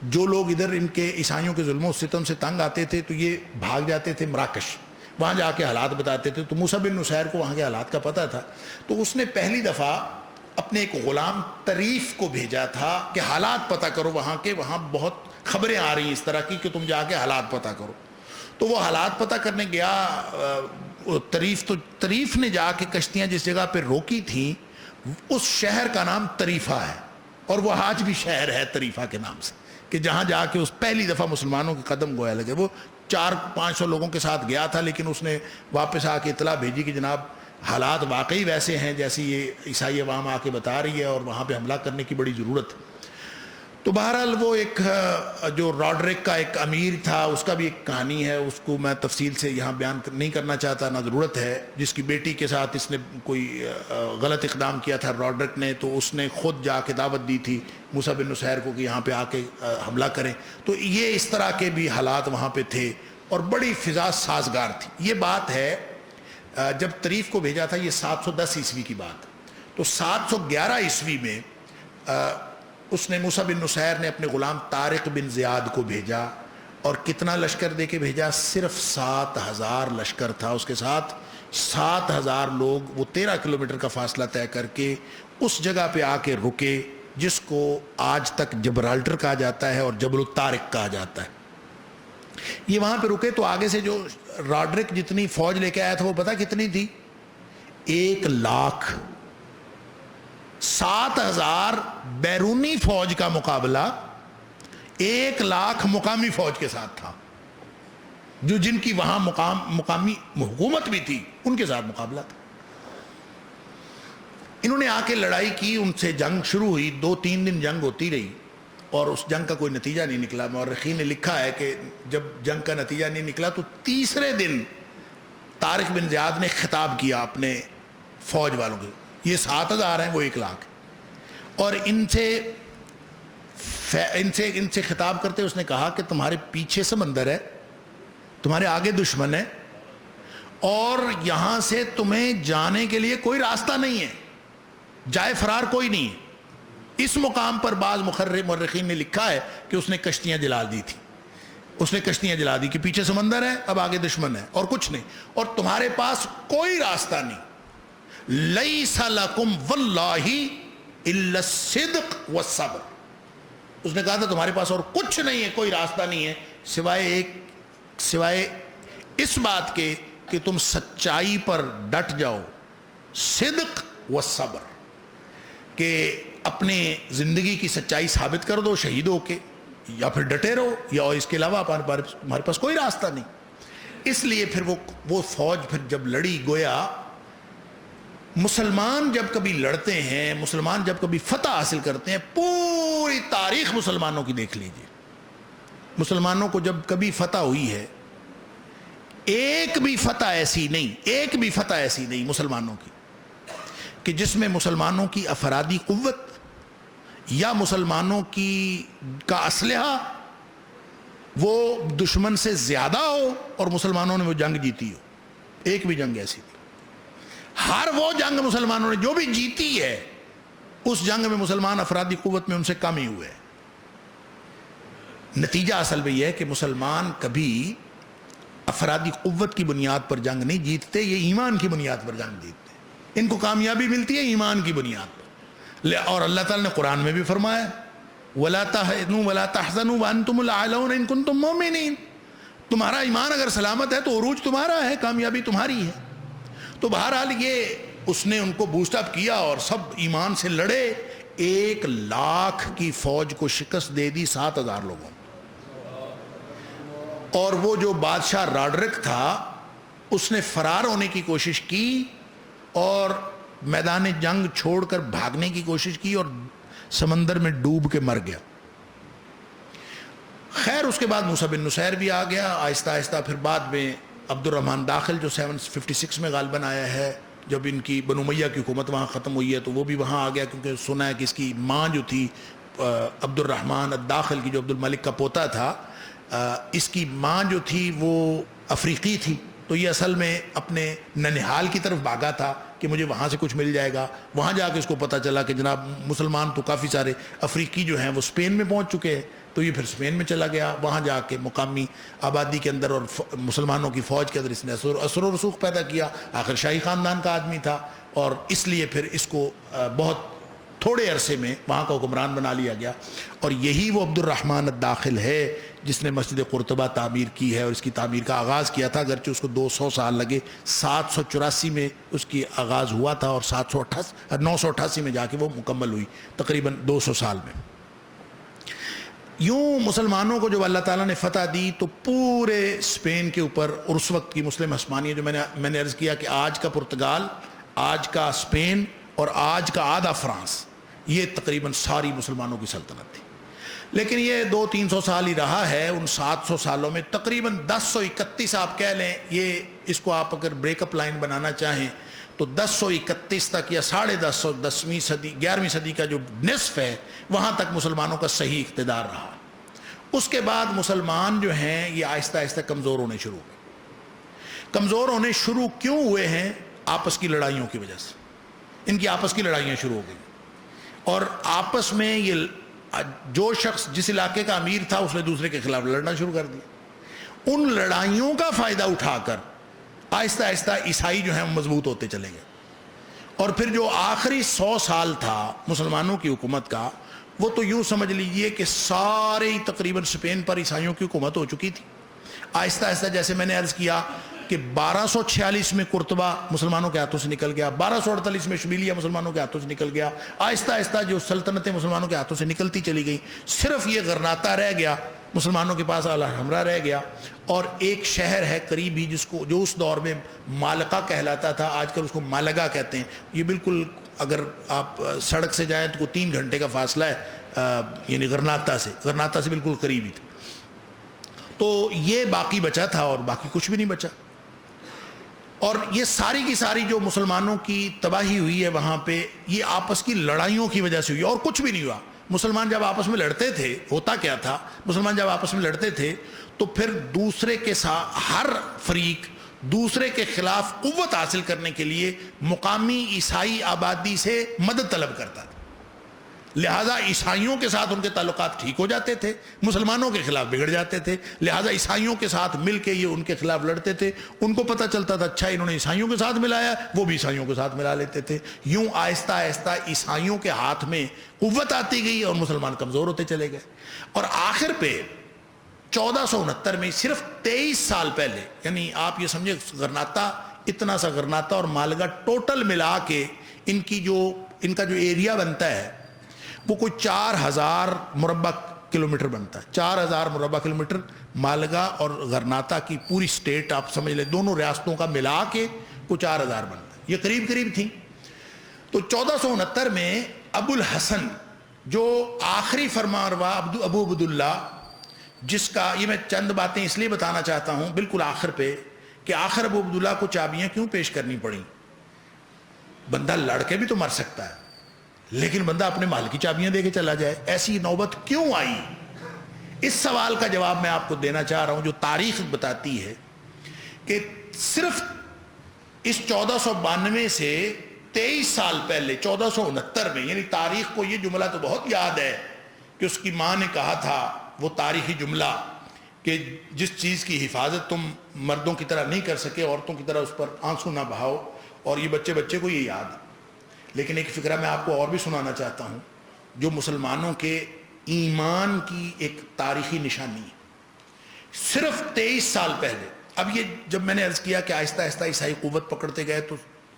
جو لوگ ادھر ان کے عیسائیوں کے ظلم و ستم سے تنگ آتے تھے تو یہ بھاگ جاتے تھے مراکش, وہاں جا کے حالات بتاتے تھے. تو موسیٰ بن نصیر کو وہاں کے حالات کا پتہ تھا, تو اس نے پہلی دفعہ اپنے ایک غلام طریف کو بھیجا تھا کہ حالات پتہ کرو وہاں کے, وہاں بہت خبریں آ رہی ہیں اس طرح کی کہ تم جا کے حالات پتہ کرو. تو وہ حالات پتہ کرنے گیا طریف نے جا کے کشتیاں جس جگہ پہ روکی تھیں اس شہر کا نام طریفہ ہے, اور وہ آج بھی شہر ہے طریفہ کے نام سے, کہ جہاں جا کے اس پہلی دفعہ مسلمانوں کے قدم گویا لگے. وہ 400-500 لوگوں کے ساتھ گیا تھا, لیکن اس نے واپس آ کے اطلاع بھیجی کہ جناب حالات واقعی ویسے ہیں جیسے یہ عیسائی عوام آ کے بتا رہی ہے, اور وہاں پہ حملہ کرنے کی بڑی ضرورت ہے. تو بہرحال وہ ایک جو راڈرک کا ایک امیر تھا, اس کا بھی ایک کہانی ہے, اس کو میں تفصیل سے یہاں بیان نہیں کرنا چاہتا, نہ ضرورت ہے. جس کی بیٹی کے ساتھ اس نے کوئی غلط اقدام کیا تھا راڈرک نے, تو اس نے خود جا کے دعوت دی تھی موسیٰ بن نصیر کو کہ یہاں پہ آ کے حملہ کریں. تو یہ اس طرح کے بھی حالات وہاں پہ تھے اور بڑی فضا سازگار تھی. یہ بات ہے جب طریف کو بھیجا تھا, یہ 710 عیسوی کی بات. تو 711 عیسوی میں اس نے موسیٰ بن نصیر نے اپنے غلام طارق بن زیاد کو بھیجا, اور کتنا لشکر دے کے بھیجا؟ صرف 7000 لشکر تھا اس کے ساتھ. 7000 لوگ وہ 13 کلومیٹر کا فاصلہ طے کر کے اس جگہ پہ آ کے رکے جس کو آج تک جبرالٹر کہا جاتا ہے اور جبل الطارق کہا جاتا ہے. یہ وہاں پہ رکے تو آگے سے جو راڈرک جتنی فوج لے کے آیا تھا وہ پتہ کتنی تھی؟ 1 لاکھ. 7000 بیرونی فوج کا مقابلہ 1 لاکھ مقامی فوج کے ساتھ تھا, جو جن کی وہاں مقامی حکومت بھی تھی ان کے ساتھ مقابلہ تھا. انہوں نے آ کے لڑائی کی, ان سے جنگ شروع ہوئی, 2-3 دن جنگ ہوتی رہی اور اس جنگ کا کوئی نتیجہ نہیں نکلا. مورخین نے لکھا ہے کہ جب جنگ کا نتیجہ نہیں نکلا تو تیسرے دن طارق بن زیاد نے خطاب کیا اپنے فوج والوں کو, یہ 7000 ہیں وہ 1 لاکھ, اور ان سے ان سے خطاب کرتے اس نے کہا کہ تمہارے پیچھے سمندر ہے، تمہارے آگے دشمن ہے، اور یہاں سے تمہیں جانے کے لیے کوئی راستہ نہیں ہے، جائے فرار کوئی نہیں ہے۔ اس مقام پر بعض مورخین نے لکھا ہے کہ اس نے کشتیاں جلا دی تھی، اس نے کشتیاں جلا دی کہ پیچھے سمندر ہے، اب آگے دشمن ہے اور کچھ نہیں، اور تمہارے پاس کوئی راستہ نہیں۔ لیس لکم واللہ الا الصدق والصبر، اس نے کہا تھا تمہارے پاس اور کچھ نہیں ہے، کوئی راستہ نہیں ہے سوائے اس بات کے کہ تم سچائی پر ڈٹ جاؤ، صدق والصبر، کہ اپنے زندگی کی سچائی ثابت کر دو شہید ہو کے، یا پھر ڈٹے رہو، یا اس کے علاوہ ہمارے پاس کوئی راستہ نہیں۔ اس لیے پھر وہ فوج پھر جب لڑی، گویا مسلمان جب کبھی لڑتے ہیں، مسلمان جب کبھی فتح حاصل کرتے ہیں، پوری تاریخ مسلمانوں کی دیکھ لیجئے، مسلمانوں کو جب کبھی فتح ہوئی ہے، ایک بھی فتح ایسی نہیں مسلمانوں کی کہ جس میں مسلمانوں کی افرادی قوت یا مسلمانوں کا اسلحہ وہ دشمن سے زیادہ ہو اور مسلمانوں نے وہ جنگ جیتی ہو۔ ایک بھی جنگ ایسی نہیں۔ ہر وہ جنگ مسلمانوں نے جو بھی جیتی ہے، اس جنگ میں مسلمان افرادی قوت میں ان سے کم ہی ہوئے۔ نتیجہ اصل میں یہ ہے کہ مسلمان کبھی افرادی قوت کی بنیاد پر جنگ نہیں جیتتے، یہ ایمان کی بنیاد پر جنگ جیتتے ہیں۔ ان کو کامیابی ملتی ہے ایمان کی بنیاد پر، اور اللہ تعالیٰ نے قرآن میں بھی فرمایا وَلَا تَهِنُوا وَلَا تَحْزَنُوا وَأَنْتُمُ الْأَعْلَوْنَ إِن كُنتُم مُؤْمِنِينَ، تمہارا ایمان اگر سلامت ہے تو عروج تمہارا ہے، کامیابی تمہاری ہے۔ تو بہرحال یہ اس نے ان کو بوسٹ اپ کیا اور سب ایمان سے لڑے، 1,00,000 کی فوج کو شکست دے دی 7,000 لوگوں، اور وہ جو بادشاہ راڈرک تھا اس نے فرار ہونے کی کوشش کی اور میدان جنگ چھوڑ کر بھاگنے کی کوشش کی اور سمندر میں ڈوب کے مر گیا۔ خیر اس کے بعد موسیٰ بن نصیر بھی آ گیا، آہستہ آہستہ پھر بعد میں عبد الرحمن داخل جو 756 میں غالباً آیا ہے، جب ان کی بنو امیہ کی حکومت وہاں ختم ہوئی ہے تو وہ بھی وہاں آ گیا، کیونکہ سنا ہے کہ اس کی ماں جو تھی عبد الرحمن الداخل کی، جو عبد الملک کا پوتا تھا، اس کی ماں جو تھی وہ افریقی تھی، تو یہ اصل میں اپنے ننہال کی طرف بھاگا تھا کہ مجھے وہاں سے کچھ مل جائے گا۔ وہاں جا کے اس کو پتہ چلا کہ جناب مسلمان تو کافی سارے افریقی جو ہیں وہ اسپین میں پہنچ چکے ہیں، تو یہ پھر اسپین میں چلا گیا، وہاں جا کے مقامی آبادی کے اندر اور مسلمانوں کی فوج کے اندر اس نے اثر و رسوخ پیدا کیا۔ آخر شاہی خاندان کا آدمی تھا، اور اس لیے پھر اس کو بہت تھوڑے عرصے میں وہاں کا حکمران بنا لیا گیا، اور یہی وہ عبد الرحمن الداخل ہے جس نے مسجد قرطبہ تعمیر کی ہے، اور اس کی تعمیر کا آغاز کیا تھا، اگرچہ اس کو 200 سال لگے۔ 784 میں اس کی آغاز ہوا تھا اور 988 میں جا کے وہ مکمل ہوئی، تقریباً 200 سال میں۔ یوں مسلمانوں کو جب اللہ تعالیٰ نے فتح دی تو پورے اسپین کے اوپر، اور اس وقت کی مسلم عثمانیہ جو میں نے عرض کیا کہ آج کا پرتگال، آج کا اسپین اور آج کا آدھا فرانس، یہ تقریباً ساری مسلمانوں کی سلطنت تھی۔ لیکن یہ 200-300 سال ہی رہا ہے۔ ان 700 سالوں میں تقریباً 1031 آپ کہہ لیں، یہ اس کو آپ اگر بریک اپ لائن بنانا چاہیں تو 1031 تک یا 1050 10ویں صدی 11ویں صدی کا جو نصف ہے وہاں تک مسلمانوں کا صحیح اقتدار رہا۔ اس کے بعد مسلمان جو ہیں یہ آہستہ آہستہ کمزور ہونے شروع ہوئے۔ کمزور ہونے شروع کیوں ہوئے ہیں؟ آپس کی لڑائیوں کی وجہ سے۔ ان کی آپس کی لڑائیاں شروع ہو گئی، اور آپس میں یہ جو شخص جس علاقے کا امیر تھا اس نے دوسرے کے خلاف لڑنا شروع کر دیا۔ ان لڑائیوں کا فائدہ اٹھا کر آہستہ آہستہ عیسائی جو ہیں مضبوط ہوتے چلے گئے، اور پھر جو آخری 100 سال تھا مسلمانوں کی حکومت کا، وہ تو یوں سمجھ لیجئے کہ سارے ہی تقریباً اسپین پر عیسائیوں کی حکومت ہو چکی تھی۔ آہستہ آہستہ جیسے میں نے عرض کیا کہ 1246 میں قرطبہ مسلمانوں کے ہاتھوں سے نکل گیا، 1248 میں شبیلیہ مسلمانوں کے ہاتھوں سے نکل گیا، آہستہ آہستہ جو سلطنتیں مسلمانوں کے ہاتھوں سے نکلتی چلی گئی، صرف یہ غرناطہ رہ گیا مسلمانوں کے پاس، الحمرہ رہ گیا، اور ایک شہر ہے قریب ہی جو اس دور میں مالقہ کہلاتا تھا، آج کل اس کو مالگا کہتے ہیں۔ یہ بالکل اگر آپ سڑک سے جائیں تو 3 گھنٹے کا فاصلہ ہے، یعنی غرناطہ سے بالکل قریب ہی تھا۔ تو یہ باقی بچا تھا، اور باقی کچھ بھی نہیں بچا۔ اور یہ ساری کی ساری جو مسلمانوں کی تباہی ہوئی ہے وہاں پہ، یہ آپس کی لڑائیوں کی وجہ سے ہوئی، اور کچھ بھی نہیں ہوا۔ مسلمان جب آپس میں لڑتے تھے ہوتا کیا تھا، مسلمان جب آپس میں لڑتے تھے تو پھر دوسرے کے ساتھ ہر فریق دوسرے کے خلاف قوت حاصل کرنے کے لیے مقامی عیسائی آبادی سے مدد طلب کرتا تھا، لہذا عیسائیوں کے ساتھ ان کے تعلقات ٹھیک ہو جاتے تھے، مسلمانوں کے خلاف بگڑ جاتے تھے، لہذا عیسائیوں کے ساتھ مل کے یہ ان کے خلاف لڑتے تھے، ان کو پتہ چلتا تھا اچھا انہوں نے عیسائیوں کے ساتھ ملایا، وہ بھی عیسائیوں کے ساتھ ملا لیتے تھے، یوں آہستہ آہستہ عیسائیوں کے ہاتھ میں قوت آتی گئی اور مسلمان کمزور ہوتے چلے گئے، اور آخر پہ 1469 میں صرف 23 سال پہلے، یعنی آپ یہ سمجھے غرناطہ، اتنا سا غرناطہ اور مالگا ٹوٹل ملا کے ان کا جو ایریا بنتا ہے وہ کوئی 4000 مربع کلومیٹر بنتا ہے، 4000 مربع کلومیٹر مالگا اور غرناطہ کی پوری سٹیٹ آپ سمجھ لیں، دونوں ریاستوں کا ملا کے کوئی 4000 بنتا ہے، یہ قریب قریب تھی۔ تو 1469 میں ابو الحسن جو آخری فرمانروا ابو عبداللہ، جس کا یہ میں چند باتیں اس لیے بتانا چاہتا ہوں بالکل آخر پہ کہ آخر ابو عبداللہ کو چابیاں کیوں پیش کرنی پڑیں، بندہ لڑ کے بھی تو مر سکتا ہے لیکن بندہ اپنے مال کی چابیاں دے کے چلا جائے، ایسی نوبت کیوں آئی؟ اس سوال کا جواب میں آپ کو دینا چاہ رہا ہوں، جو تاریخ بتاتی ہے کہ صرف اس 1492 سے 23 سال پہلے 1469 میں، یعنی تاریخ کو یہ جملہ تو بہت یاد ہے کہ اس کی ماں نے کہا تھا وہ تاریخی جملہ کہ جس چیز کی حفاظت تم مردوں کی طرح نہیں کر سکے عورتوں کی طرح اس پر آنسو نہ بہاؤ، اور یہ بچے کو یہ یاد ہے۔ لیکن ایک فقرہ میں آپ کو اور بھی سنانا چاہتا ہوں جو مسلمانوں کے ایمان کی ایک تاریخی نشانی ہے۔ صرف 23 سال پہلے، اب یہ جب میں نے عرض کیا کہ آہستہ آہستہ عیسائی قوت پکڑتے گئے تو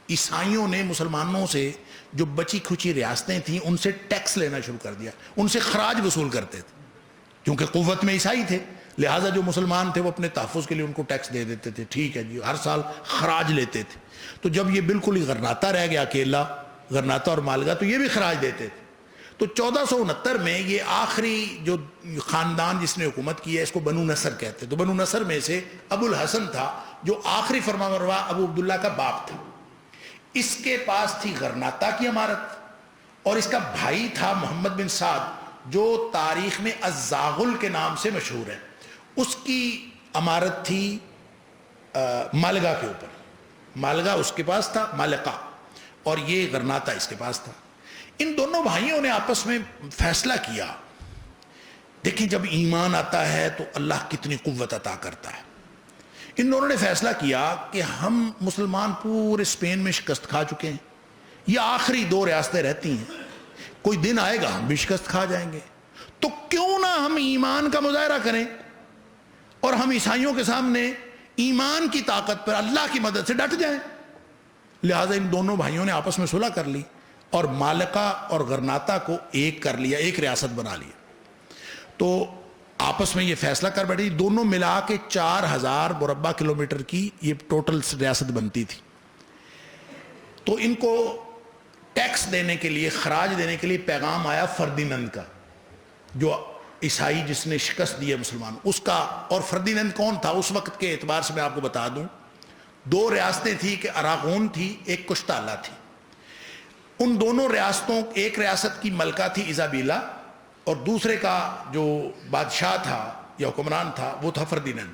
عیسائیوں نے مسلمانوں سے جو بچی کھچی ریاستیں تھیں ان سے ٹیکس لینا شروع کر دیا، ان سے خراج وصول کرتے تھے، کیونکہ قوت میں عیسائی تھے، لہٰذا جو مسلمان تھے وہ اپنے تحفظ کے لیے ان کو ٹیکس دے دیتے تھے، ٹھیک ہے جی، ہر سال خراج لیتے تھے۔ تو جب یہ بالکل ہی غرناطہ رہ گیا اکیلا، غرناطہ اور مالگا، تو یہ بھی خراج دیتے تھے۔ تو 1469 میں یہ آخری جو خاندان جس نے حکومت کی ہے اس کو بنو نصر کہتے ہیں، تو بنو نصر میں سے ابو الحسن تھا جو آخری فرمانروا ابو عبداللہ کا باپ تھا، اس کے پاس تھی غرناطہ کی امارت، اور اس کا بھائی تھا محمد بن سعد جو تاریخ میں الزاغل کے نام سے مشہور ہے، اس کی امارت تھی مالگا کے اوپر، مالگا اس کے پاس تھا، مالقہ، اور یہ غرناطہ اس کے پاس تھا۔ ان دونوں بھائیوں نے آپس میں فیصلہ کیا، دیکھیں جب ایمان آتا ہے تو اللہ کتنی قوت عطا کرتا ہے۔ ان دونوں نے فیصلہ کیا کہ ہم مسلمان پورے اسپین میں شکست کھا چکے ہیں، یہ آخری 2 ریاستیں رہتی ہیں، کوئی دن آئے گا ہم بھی شکست کھا جائیں گے، تو کیوں نہ ہم ایمان کا مظاہرہ کریں اور ہم عیسائیوں کے سامنے ایمان کی طاقت پر اللہ کی مدد سے ڈٹ جائیں۔ لہٰذا ان دونوں بھائیوں نے آپس میں صلح کر لی اور مالقہ اور غرناطہ کو ایک کر لیا، ایک ریاست بنا لیا۔ تو آپس میں یہ فیصلہ کر بیٹھی، دونوں ملا کے 4000 مربع کلومیٹر کی یہ ٹوٹل ریاست بنتی تھی۔ تو ان کو ٹیکس دینے کے لیے، خراج دینے کے لیے پیغام آیا فردینند کا، جو عیسائی جس نے شکست دی ہے مسلمانوں اس کا۔ اور فردینند کون تھا اس وقت کے اعتبار سے میں آپ کو بتا دوں، 2 ریاستیں تھیں کہ اراغون تھی، ایک کشتالہ تھی۔ ان دونوں ریاستوں، ایک ریاست کی ملکہ تھی ایزابیلا اور دوسرے کا جو بادشاہ تھا یا حکمران تھا وہ تھا فردینند۔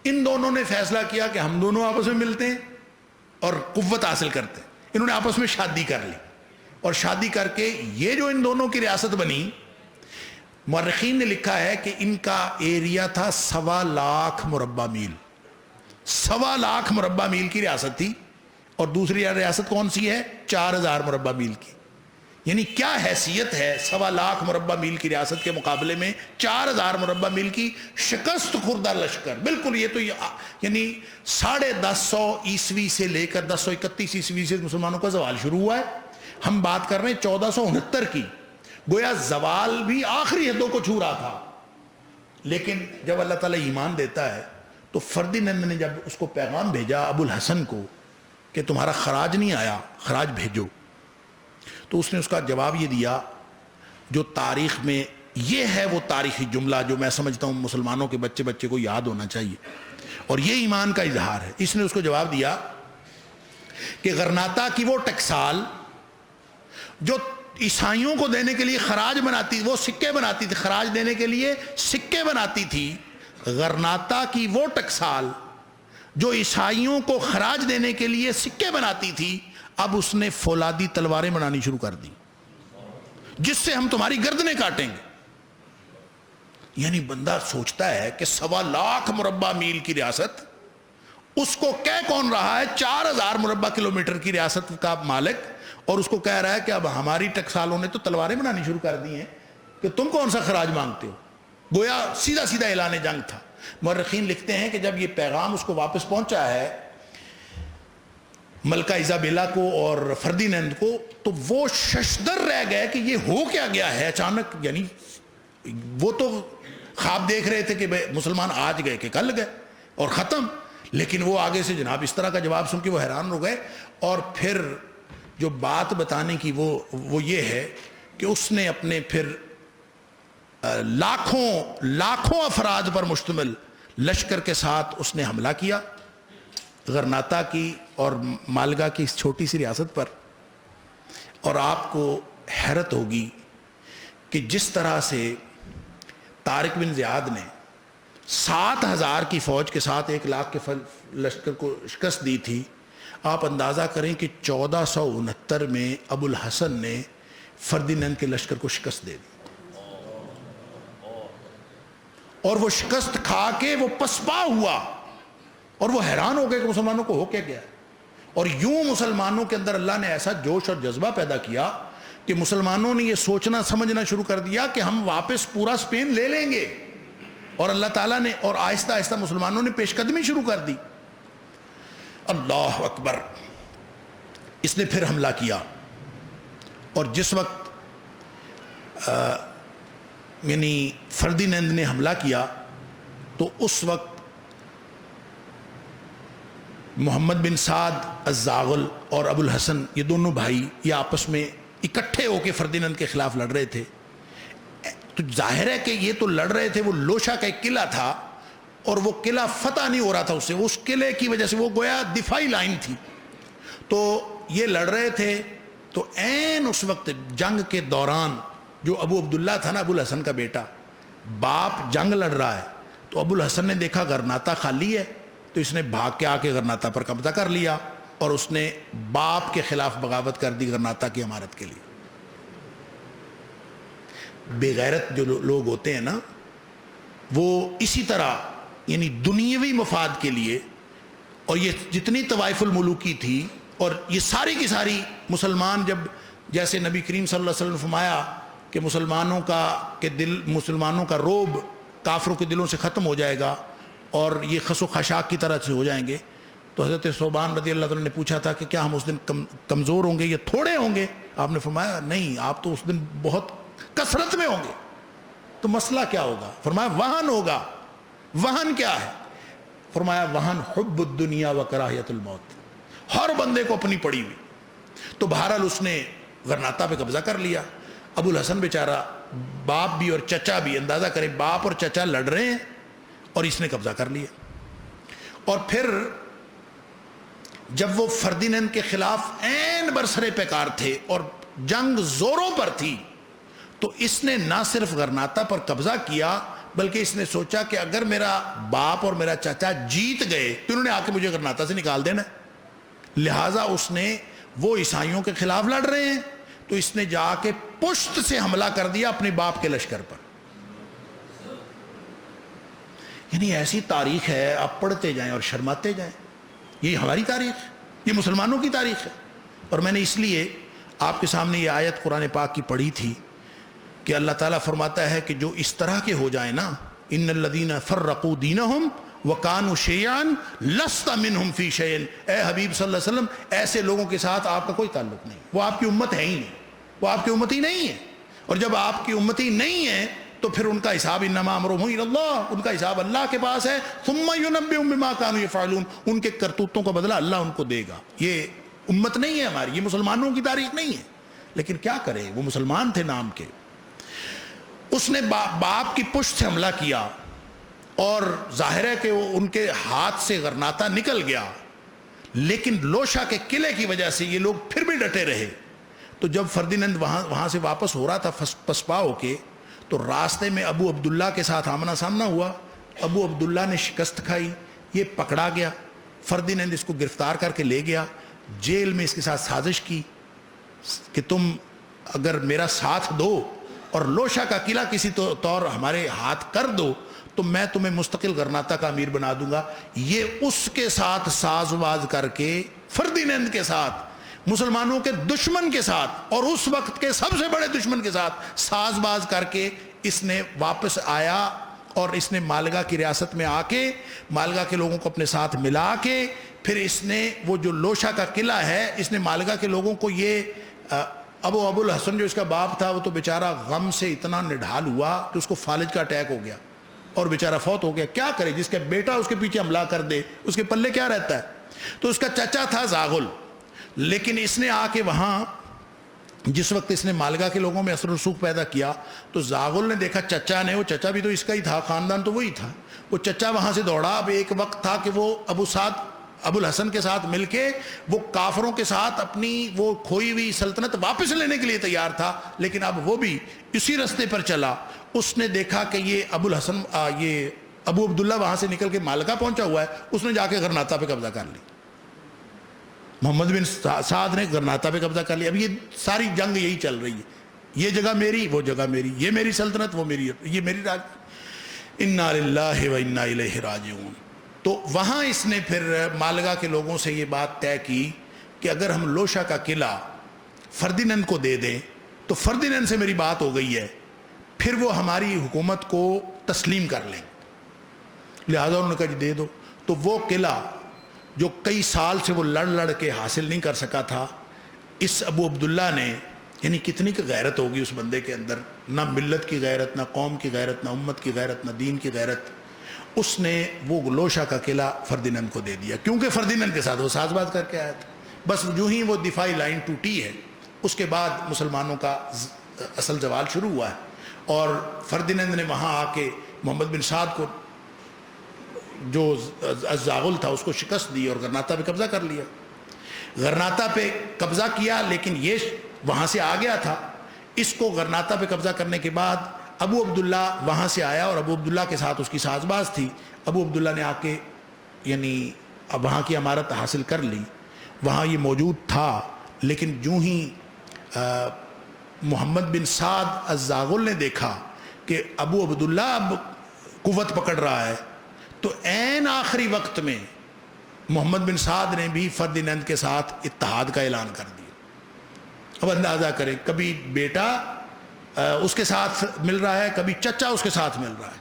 ان دونوں نے فیصلہ کیا کہ ہم دونوں آپس میں ملتے ہیں اور قوت حاصل کرتے ہیں۔ انہوں نے آپس میں شادی کر لی، اور شادی کر کے یہ جو ان دونوں کی ریاست بنی، مورخین نے لکھا ہے کہ ان کا ایریا تھا 1.25 لاکھ مربع میل، 1.25 لاکھ مربع میل کی ریاست تھی، اور دوسری ریاست کون سی ہے 4000 مربع میل کی۔ یعنی کیا حیثیت ہے 1.25 لاکھ مربع میل کی ریاست کے مقابلے میں 4000 مربع میل کی شکست خوردہ لشکر۔ بالکل یہ تو یعنی 1050 عیسوی سے لے کر 1031 عیسوی سے مسلمانوں کا زوال شروع ہوا ہے، ہم بات کر رہے ہیں 1469 کی، گویا زوال بھی آخری حدوں کو چھو رہا تھا۔ لیکن جب اللہ تعالیٰ ایمان دیتا ہے تو فردینند نے جب اس کو پیغام بھیجا ابو الحسن کو کہ تمہارا خراج نہیں آیا، خراج بھیجو، تو اس نے اس کا جواب یہ دیا جو تاریخ میں یہ ہے وہ تاریخی جملہ جو میں سمجھتا ہوں مسلمانوں کے بچے کو یاد ہونا چاہیے، اور یہ ایمان کا اظہار ہے۔ اس نے اس کو جواب دیا کہ غرناطہ کی وہ ٹکسال جو عیسائیوں کو دینے کے لیے خراج بناتی، وہ سکے بناتی تھی، خراج دینے کے لیے سکے بناتی تھی، غرناطہ کی وہ ٹکسال جو عیسائیوں کو خراج دینے کے لیے سکے بناتی تھی، اب اس نے فولادی تلواریں بنانی شروع کر دی جس سے ہم تمہاری گردنیں کاٹیں گے۔ یعنی بندہ سوچتا ہے کہ 1.25 لاکھ مربع میل کی ریاست، اس کو کہہ کون رہا ہے 4000 مربع کلومیٹر کی ریاست کا مالک، اور اس کو کہہ رہا ہے کہ اب ہماری ٹکسالوں نے تو تلواریں بنانی شروع کر دی ہیں کہ تم کون سا خراج مانگتے ہو۔ گویا سیدھا سیدھا اعلان جنگ تھا۔ مورخین لکھتے ہیں کہ جب یہ پیغام اس کو واپس پہنچا ہے ملکہ ایزابیلا کو اور فردینند کو، تو وہ ششدر رہ گئے کہ یہ ہو کیا گیا ہے اچانک۔ یعنی وہ تو خواب دیکھ رہے تھے کہ مسلمان آج گئے کہ کل گئے اور ختم، لیکن وہ آگے سے جناب اس طرح کا جواب سن کے وہ حیران ہو گئے۔ اور پھر جو بات بتانے کی وہ یہ ہے کہ اس نے اپنے پھر لاکھوں افراد پر مشتمل لشکر کے ساتھ اس نے حملہ کیا غرناطہ کی اور مالگا کی اس چھوٹی سی ریاست پر۔ اور آپ کو حیرت ہوگی کہ جس طرح سے طارق بن زیاد نے 7000 کی فوج کے ساتھ 1 لاکھ کے لشکر کو شکست دی تھی، آپ اندازہ کریں کہ 1469 میں ابو الحسن نے فردینند کے لشکر کو شکست دے دی، اور وہ شکست کھا کے وہ پسپا ہوا، اور وہ حیران ہو گئے کہ مسلمانوں کو ہو کیا گیا۔ اور یوں مسلمانوں کے اندر اللہ نے ایسا جوش اور جذبہ پیدا کیا کہ مسلمانوں نے یہ سوچنا سمجھنا شروع کر دیا کہ ہم واپس پورا اسپین لے لیں گے، اور اللہ تعالیٰ نے اور آہستہ آہستہ مسلمانوں نے پیش قدمی شروع کر دی۔ اللہ اکبر۔ اس نے پھر حملہ کیا، اور جس وقت یعنی فردینند نے حملہ کیا تو اس وقت محمد بن سعد الزاغل اور ابو الحسن، یہ دونوں بھائی، یہ آپس میں اکٹھے ہو کے فردینند کے خلاف لڑ رہے تھے۔ تو ظاہر ہے کہ یہ تو لڑ رہے تھے، وہ لوشا کا ایک قلعہ تھا اور وہ قلعہ فتح نہیں ہو رہا تھا اس سے، اس قلعے کی وجہ سے وہ گویا دفاعی لائن تھی، تو یہ لڑ رہے تھے۔ تو عین اس وقت جنگ کے دوران جو ابو عبداللہ تھا نا، ابو الحسن کا بیٹا، باپ جنگ لڑ رہا ہے، تو ابو الحسن نے دیکھا غرناطہ خالی ہے، تو اس نے بھاگ کے آ کے غرناطہ پر قبضہ کر لیا، اور اس نے باپ کے خلاف بغاوت کر دی غرناطہ کی امارت کے لیے۔ بے غیرت جو لوگ ہوتے ہیں نا، وہ اسی طرح یعنی دنیاوی مفاد کے لیے، اور یہ جتنی طوائف الملوکی تھی، اور یہ ساری کی ساری مسلمان، جب جیسے نبی کریم صلی اللہ علیہ وسلم نے فرمایا کہ مسلمانوں کا روب کافروں کے دلوں سے ختم ہو جائے گا اور یہ خس و خشاک کی طرح سے ہو جائیں گے، تو حضرت ثوبان رضی اللہ عنہ نے پوچھا تھا کہ کیا ہم اس دن کمزور ہوں گے یا تھوڑے ہوں گے؟ آپ نے فرمایا نہیں، آپ تو اس دن بہت کثرت میں ہوں گے۔ تو مسئلہ کیا ہوگا؟ فرمایا وہن ہوگا۔ وہن کیا ہے؟ فرمایا وہن حب الدنیا و کراہیت الموت، ہر بندے کو اپنی پڑی ہوئی۔ تو بہرحال اس نے غرناطہ پہ قبضہ کر لیا۔ ابو الحسن بیچارہ، باپ بھی اور چچا بھی، اندازہ کریں باپ اور چچا لڑ رہے ہیں اور اس نے قبضہ کر لیا۔ اور پھر جب وہ فردینند کے خلاف عین برسرے پیکار تھے اور جنگ زوروں پر تھی، تو اس نے نہ صرف غرناطہ پر قبضہ کیا، بلکہ اس نے سوچا کہ اگر میرا باپ اور میرا چچا جیت گئے تو انہوں نے آ کے مجھے غرناطہ سے نکال دینا ہے۔ لہٰذا اس نے، وہ عیسائیوں کے خلاف لڑ رہے ہیں، تو اس نے جا کے پشت سے حملہ کر دیا اپنے باپ کے لشکر پر۔ یعنی ایسی تاریخ ہے، آپ پڑھتے جائیں اور شرماتے جائیں۔ یہ ہماری تاریخ، یہ مسلمانوں کی تاریخ ہے۔ اور میں نے اس لیے آپ کے سامنے یہ آیت قرآن پاک کی پڑھی تھی کہ اللہ تعالیٰ فرماتا ہے کہ جو اس طرح کے ہو جائیں نا، ان الذین فرقوا دینہم وکانوا شیعا لست منہم فی شیء، اے حبیب صلی اللہ علیہ وسلم، ایسے لوگوں کے ساتھ آپ کا کوئی تعلق نہیں، وہ آپ کی امت ہے ہی نہیں، وہ آپ کی امتی نہیں ہے۔ اور جب آپ کی امتی نہیں ہے تو پھر ان کا حساب انما امرهم الی اللہ، ان کا حساب اللہ کے پاس ہے۔ ثم ینبئهم بما كانوا يفعلون، ان کے کرتوتوں کا بدلہ اللہ ان کو دے گا۔ یہ امت نہیں ہے ہماری، یہ مسلمانوں کی تاریخ نہیں ہے۔ لیکن کیا کرے، وہ مسلمان تھے نام کے۔ اس نے باپ کی پشت سے حملہ کیا، اور ظاہر ہے کہ وہ ان کے ہاتھ سے غرناطہ نکل گیا، لیکن لوشا کے قلعے کی وجہ سے یہ لوگ پھر بھی ڈٹے رہے۔ تو جب فردینند وہاں سے واپس ہو رہا تھا پسپا ہو کے، تو راستے میں ابو عبداللہ کے ساتھ آمنا سامنا ہوا. ابو عبداللہ نے شکست کھائی، یہ پکڑا گیا. فردینند اس کو گرفتار کر کے لے گیا، جیل میں اس کے ساتھ سازش کی کہ تم اگر میرا ساتھ دو اور لوشا کا قلعہ کسی طور ہمارے ہاتھ کر دو تو میں تمہیں مستقل غرناطہ کا امیر بنا دوں گا. یہ اس کے ساتھ ساز باز کر کے، فردینند کے ساتھ، مسلمانوں کے دشمن کے ساتھ اور اس وقت کے سب سے بڑے دشمن کے ساتھ ساز باز کر کے اس نے واپس آیا، اور اس نے مالگا کی ریاست میں آ کے مالگا کے لوگوں کو اپنے ساتھ ملا کے پھر اس نے وہ جو لوشا کا قلعہ ہے، اس نے مالگا کے لوگوں کو یہ ابو الحسن جو اس کا باپ تھا وہ تو بیچارہ غم سے اتنا نڈھال ہوا کہ اس کو فالج کا اٹیک ہو گیا اور بیچارہ فوت ہو گیا. کیا کرے، جس کا بیٹا اس کے پیچھے حملہ کر دے اس کے پلے کیا رہتا ہے. تو اس کا چچا تھا زاغل، لیکن اس نے آ کے وہاں جس وقت اس نے مالگا کے لوگوں میں اثر و رسوخ پیدا کیا تو زاغل نے دیکھا چچا نے، وہ چچا بھی تو اس کا ہی تھا، خاندان تو وہی تھا، وہ چچا وہاں سے دوڑا. اب ایک وقت تھا کہ وہ ابو الحسن کے ساتھ مل کے وہ کافروں کے ساتھ اپنی وہ کھوئی ہوئی سلطنت واپس لینے کے لیے تیار تھا، لیکن اب وہ بھی اسی رستے پر چلا. اس نے دیکھا کہ یہ ابو عبداللہ وہاں سے نکل کے مالگا پہنچا ہوا ہے، اس نے جا کے غرناطہ پہ قبضہ کر لی. محمد بن سعد نے غرناطہ پہ قبضہ کر لیا. اب یہ ساری جنگ یہی چل رہی ہے، یہ جگہ میری، وہ جگہ میری، یہ میری سلطنت، وہ میری، یہ میری راج. انا للہ و انا الیہ راجعون. تو وہاں اس نے پھر مالگا کے لوگوں سے یہ بات طے کی کہ اگر ہم لوشا کا قلعہ فردینند کو دے دیں تو فردینند سے میری بات ہو گئی ہے، پھر وہ ہماری حکومت کو تسلیم کر لیں. لہذا انہوں نے کہا جی دے دو. تو وہ قلعہ جو کئی سال سے وہ لڑ کے حاصل نہیں کر سکا تھا، اس ابو عبداللہ نے، یعنی کتنی کی غیرت ہوگی اس بندے کے اندر، نہ ملت کی غیرت، نہ قوم کی غیرت، نہ امت کی غیرت، نہ دین کی غیرت، اس نے وہ لوشا کا قلعہ فردینند کو دے دیا، کیونکہ فردینند کے ساتھ وہ ساز باز کر کے آیا تھا. بس جو ہی وہ دفاعی لائن ٹوٹی ہے اس کے بعد مسلمانوں کا اصل زوال شروع ہوا ہے. اور فردینند نے وہاں آ کے محمد بن سعد کو جو زاغل تھا اس کو شکست دی اور غرناطہ پہ قبضہ کر لیا. غرناطہ پہ قبضہ کیا، لیکن یہ وہاں سے آ گیا تھا. اس کو غرناطہ پہ قبضہ کرنے کے بعد ابو عبداللہ وہاں سے آیا اور ابو عبداللہ کے ساتھ اس کی ساز باز تھی. ابو عبداللہ نے آ کے یعنی اب وہاں کی عمارت حاصل کر لی. وہاں یہ موجود تھا، لیکن جو ہی محمد بن سعد الزاغل نے دیکھا کہ ابو عبداللہ اب قوت پکڑ رہا ہے، تو عین آخری وقت میں محمد بن سعد نے بھی فردینند کے ساتھ اتحاد کا اعلان کر دیا. اب اندازہ کریں، کبھی بیٹا اس کے ساتھ مل رہا ہے، کبھی چچا اس کے ساتھ مل رہا ہے.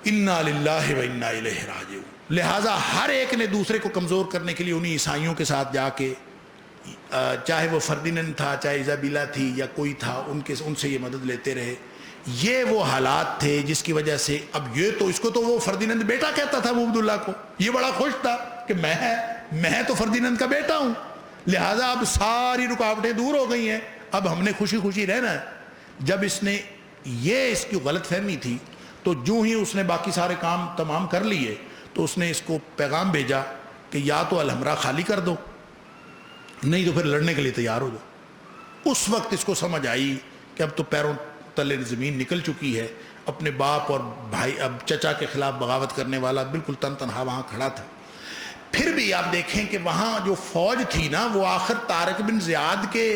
انا للہ و انا الیہ راجعون. لہٰذا ہر ایک نے دوسرے کو کمزور کرنے کے لیے انہی عیسائیوں کے ساتھ جا کے، چاہے وہ فردینند تھا، چاہے ایزابیلا تھی یا کوئی تھا، ان سے یہ مدد لیتے رہے. یہ وہ حالات تھے جس کی وجہ سے اب یہ تو اس کو تو وہ فردینند بیٹا کہتا تھا ابو عبداللہ کو، یہ بڑا خوش تھا کہ میں تو فردینند کا بیٹا ہوں. لہٰذا اب ساری رکاوٹیں دور ہو گئی ہیں، اب ہم نے خوشی خوشی رہنا ہے. جب اس نے یہ اس کی غلط فہمی تھی تو جو ہی اس نے باقی سارے کام تمام کر لیے تو اس نے اس کو پیغام بھیجا کہ یا تو الحمرا خالی کر دو، نہیں تو پھر لڑنے کے لیے تیار ہو جاؤ. اس وقت اس کو سمجھ آئی کہ اب تو پیروں تلے زمین نکل چکی ہے. اپنے باپ اور بھائی، اب چچا کے خلاف بغاوت کرنے والا بالکل تنہا وہاں کھڑا تھا. پھر بھی آپ دیکھیں کہ وہاں جو فوج تھی نا، وہ آخر طارق بن زیاد کے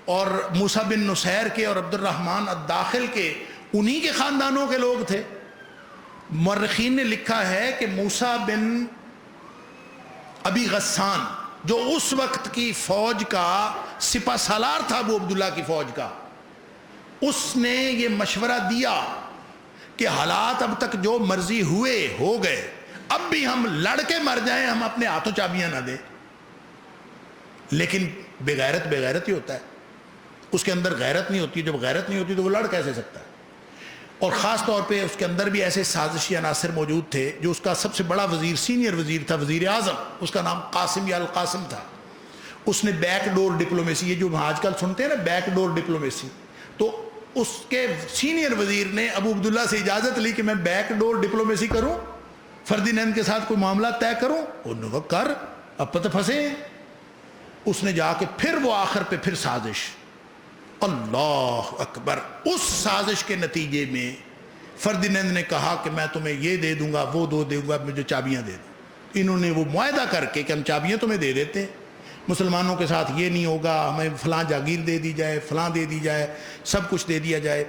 اور موسیٰ بن نصیر کے اور عبد الرحمن الداخل کے، انہی کے خاندانوں کے لوگ تھے. مورخین نے لکھا ہے کہ موسیٰ بن ابی غسان جو اس وقت کی فوج کا سپہ سالار تھا ابو عبداللہ کی فوج کا، اس نے یہ مشورہ دیا کہ حالات اب تک جو مرضی ہوئے ہو گئے، اب بھی ہم لڑ کے مر جائیں، ہم اپنے ہاتھوں چابیاں نہ دیں. لیکن بغیرت ہی ہوتا ہے، اس کے اندر غیرت نہیں ہوتی. جب غیرت نہیں ہوتی تو وہ لڑ کیسے سکتا ہے؟ اور خاص طور پہ اس کے اندر بھی ایسے سازشی عناصر موجود تھے. جو اس کا سب سے بڑا وزیر، سینئر وزیر تھا، وزیر اعظم، اس کا نام قاسم یا القاسم تھا. اس نے بیک ڈور ڈپلومیسی، یہ جو ہم آج کل سنتے ہیں نا بیک ڈور ڈپلومیسی، تو اس کے سینئر وزیر نے ابو عبداللہ سے اجازت لی کہ میں بیک ڈور ڈپلومیسی کروں، فردینند کے ساتھ کوئی معاملہ طے کروں. انہوں نے کہا کر، اب پتہ پھنسے. اس نے جا کے پھر وہ آخر پہ پھر سازش اللہ اکبر. اس سازش کے نتیجے میں فردینند نے کہا کہ میں تمہیں یہ دے دوں گا، وہ دے دوں گا، مجھے چابیاں دے دو. انہوں نے وہ معاہدہ کر کے کہ ہم چابیاں تمہیں دے دیتے، مسلمانوں کے ساتھ یہ نہیں ہوگا، ہمیں فلاں جاگیر دے دی جائے، فلاں دے دی جائے، سب کچھ دے دیا جائے.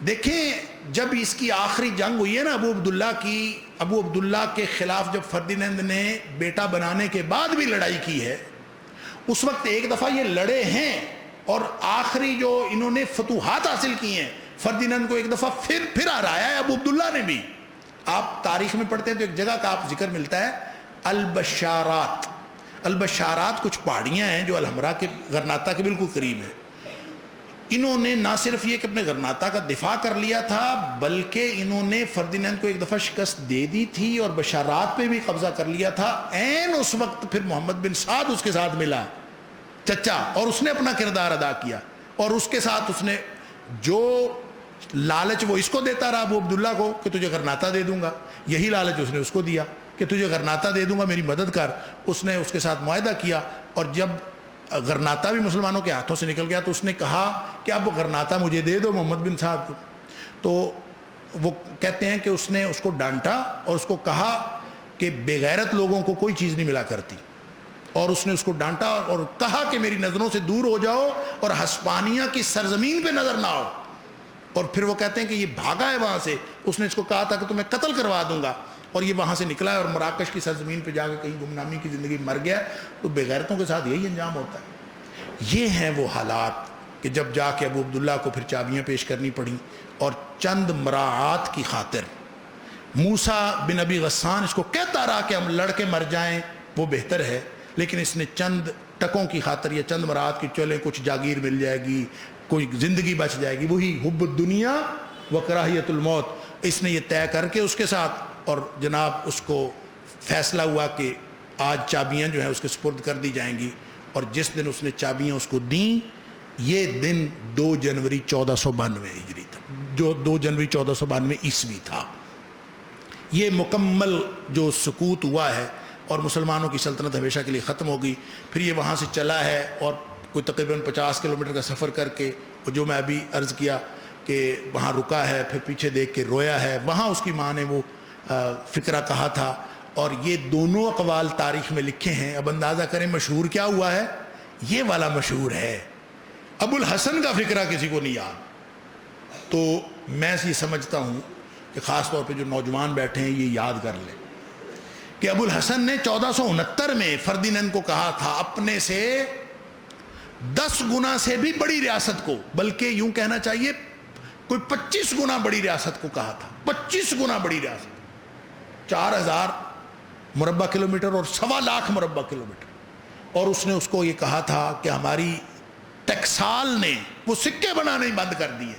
دیکھیں جب اس کی آخری جنگ ہوئی ہے نا ابو عبداللہ کے خلاف، جب فردینند نے بیٹا بنانے کے بعد بھی لڑائی کی ہے، اس وقت ایک دفعہ یہ لڑے ہیں اور آخری جو انہوں نے فتوحات حاصل کی ہیں، فردینند کو ایک دفعہ پھر ہرایا ہے ابو عبداللہ نے بھی. آپ تاریخ میں پڑھتے ہیں تو ایک جگہ کا آپ ذکر ملتا ہے البشارات. البشارات کچھ پہاڑیاں ہیں جو الحمرا کے غرناطہ کے بالکل قریب ہیں. انہوں نے نہ صرف یہ کہ اپنے غرناطہ کا دفاع کر لیا تھا، بلکہ انہوں نے فردینند کو ایک دفعہ شکست دے دی تھی اور بشارات پہ بھی قبضہ کر لیا تھا. عین اس وقت پھر محمد بن سعد اس کے ساتھ ملا، چچا، اور اس نے اپنا کردار ادا کیا، اور اس کے ساتھ اس نے جو لالچ وہ اس کو دیتا رہا ابو عبداللہ کو کہ تجھے غرناطہ دے دوں گا، یہی لالچ اس نے اس کو دیا کہ تجھے غرناطہ دے دوں گا، میری مدد کر. اس نے اس کے ساتھ معاہدہ کیا، اور جب غرناطہ بھی مسلمانوں کے ہاتھوں سے نکل گیا تو اس نے کہا کہ اب غرناطہ مجھے دے دو محمد بن سعد کو. تو وہ کہتے ہیں کہ اس نے اس کو ڈانٹا اور اس کو کہا کہ بے غیرت لوگوں کو کوئی چیز نہیں ملا کرتی، اور اس نے اس کو ڈانٹا اور کہا کہ میری نظروں سے دور ہو جاؤ اور ہسپانیہ کی سرزمین پہ نظر نہ آؤ. اور پھر وہ کہتے ہیں کہ یہ بھاگا ہے وہاں سے. اس نے اس کو کہا تھا کہ تمہیں قتل کروا دوں گا، اور یہ وہاں سے نکلا ہے اور مراکش کی سرزمین پہ جا کے کہیں گمنامی کی زندگی مر گیا. تو بے غیرتوں کے ساتھ یہی انجام ہوتا ہے. یہ ہیں وہ حالات کہ جب جا کے ابو عبداللہ کو پھر چابیاں پیش کرنی پڑیں، اور چند مراعات کی خاطر موسیٰ بن ابی غسان اس کو کہتا رہا کہ ہم لڑ کے مر جائیں وہ بہتر ہے، لیکن اس نے چند ٹکوں کی خاطر یا چند مراعات کی، چلے کچھ جاگیر مل جائے گی، کوئی زندگی بچ جائے گی، وہی حب الدنیا و کراہیت الموت، اس نے یہ طے کر کے اس کے ساتھ، اور جناب اس کو فیصلہ ہوا کہ آج چابیاں جو ہیں اس کے سپرد کر دی جائیں گی. اور جس دن اس نے چابیاں اس کو دیں، یہ دن 2 جنوری 1492 ہجری تھا، جو 2 جنوری 1492 عیسوی تھا. یہ مکمل جو سکوت ہوا ہے اور مسلمانوں کی سلطنت ہمیشہ کے لیے ختم ہو گئی. پھر یہ وہاں سے چلا ہے اور کوئی تقریباً 50 کلومیٹر کا سفر کر کے، جو میں ابھی عرض کیا کہ وہاں رکا ہے، پھر پیچھے دیکھ کے رویا ہے. وہاں اس کی ماں نے وہ فکرہ کہا تھا، اور یہ دونوں اقوال تاریخ میں لکھے ہیں. اب اندازہ کریں مشہور کیا ہوا ہے، یہ والا مشہور ہے. ابو الحسن کا فکرہ کسی کو نہیں یاد. تو میں یہ سمجھتا ہوں کہ خاص طور پہ جو نوجوان بیٹھے ہیں یہ یاد کر لیں کہ ابو الحسن نے 1469 میں فردینند کو کہا تھا اپنے سے 10 گنا سے بھی بڑی ریاست کو، بلکہ یوں کہنا چاہیے کوئی 25 گنا بڑی ریاست کو کہا تھا. 25 گنا بڑی ریاست، 4000 مربع کلومیٹر اور 1.25 لاکھ مربع کلومیٹر. اور اس نے اس کو یہ کہا تھا کہ ہماری ٹیکسال نے وہ سکے بنانے ہی بند کر دیے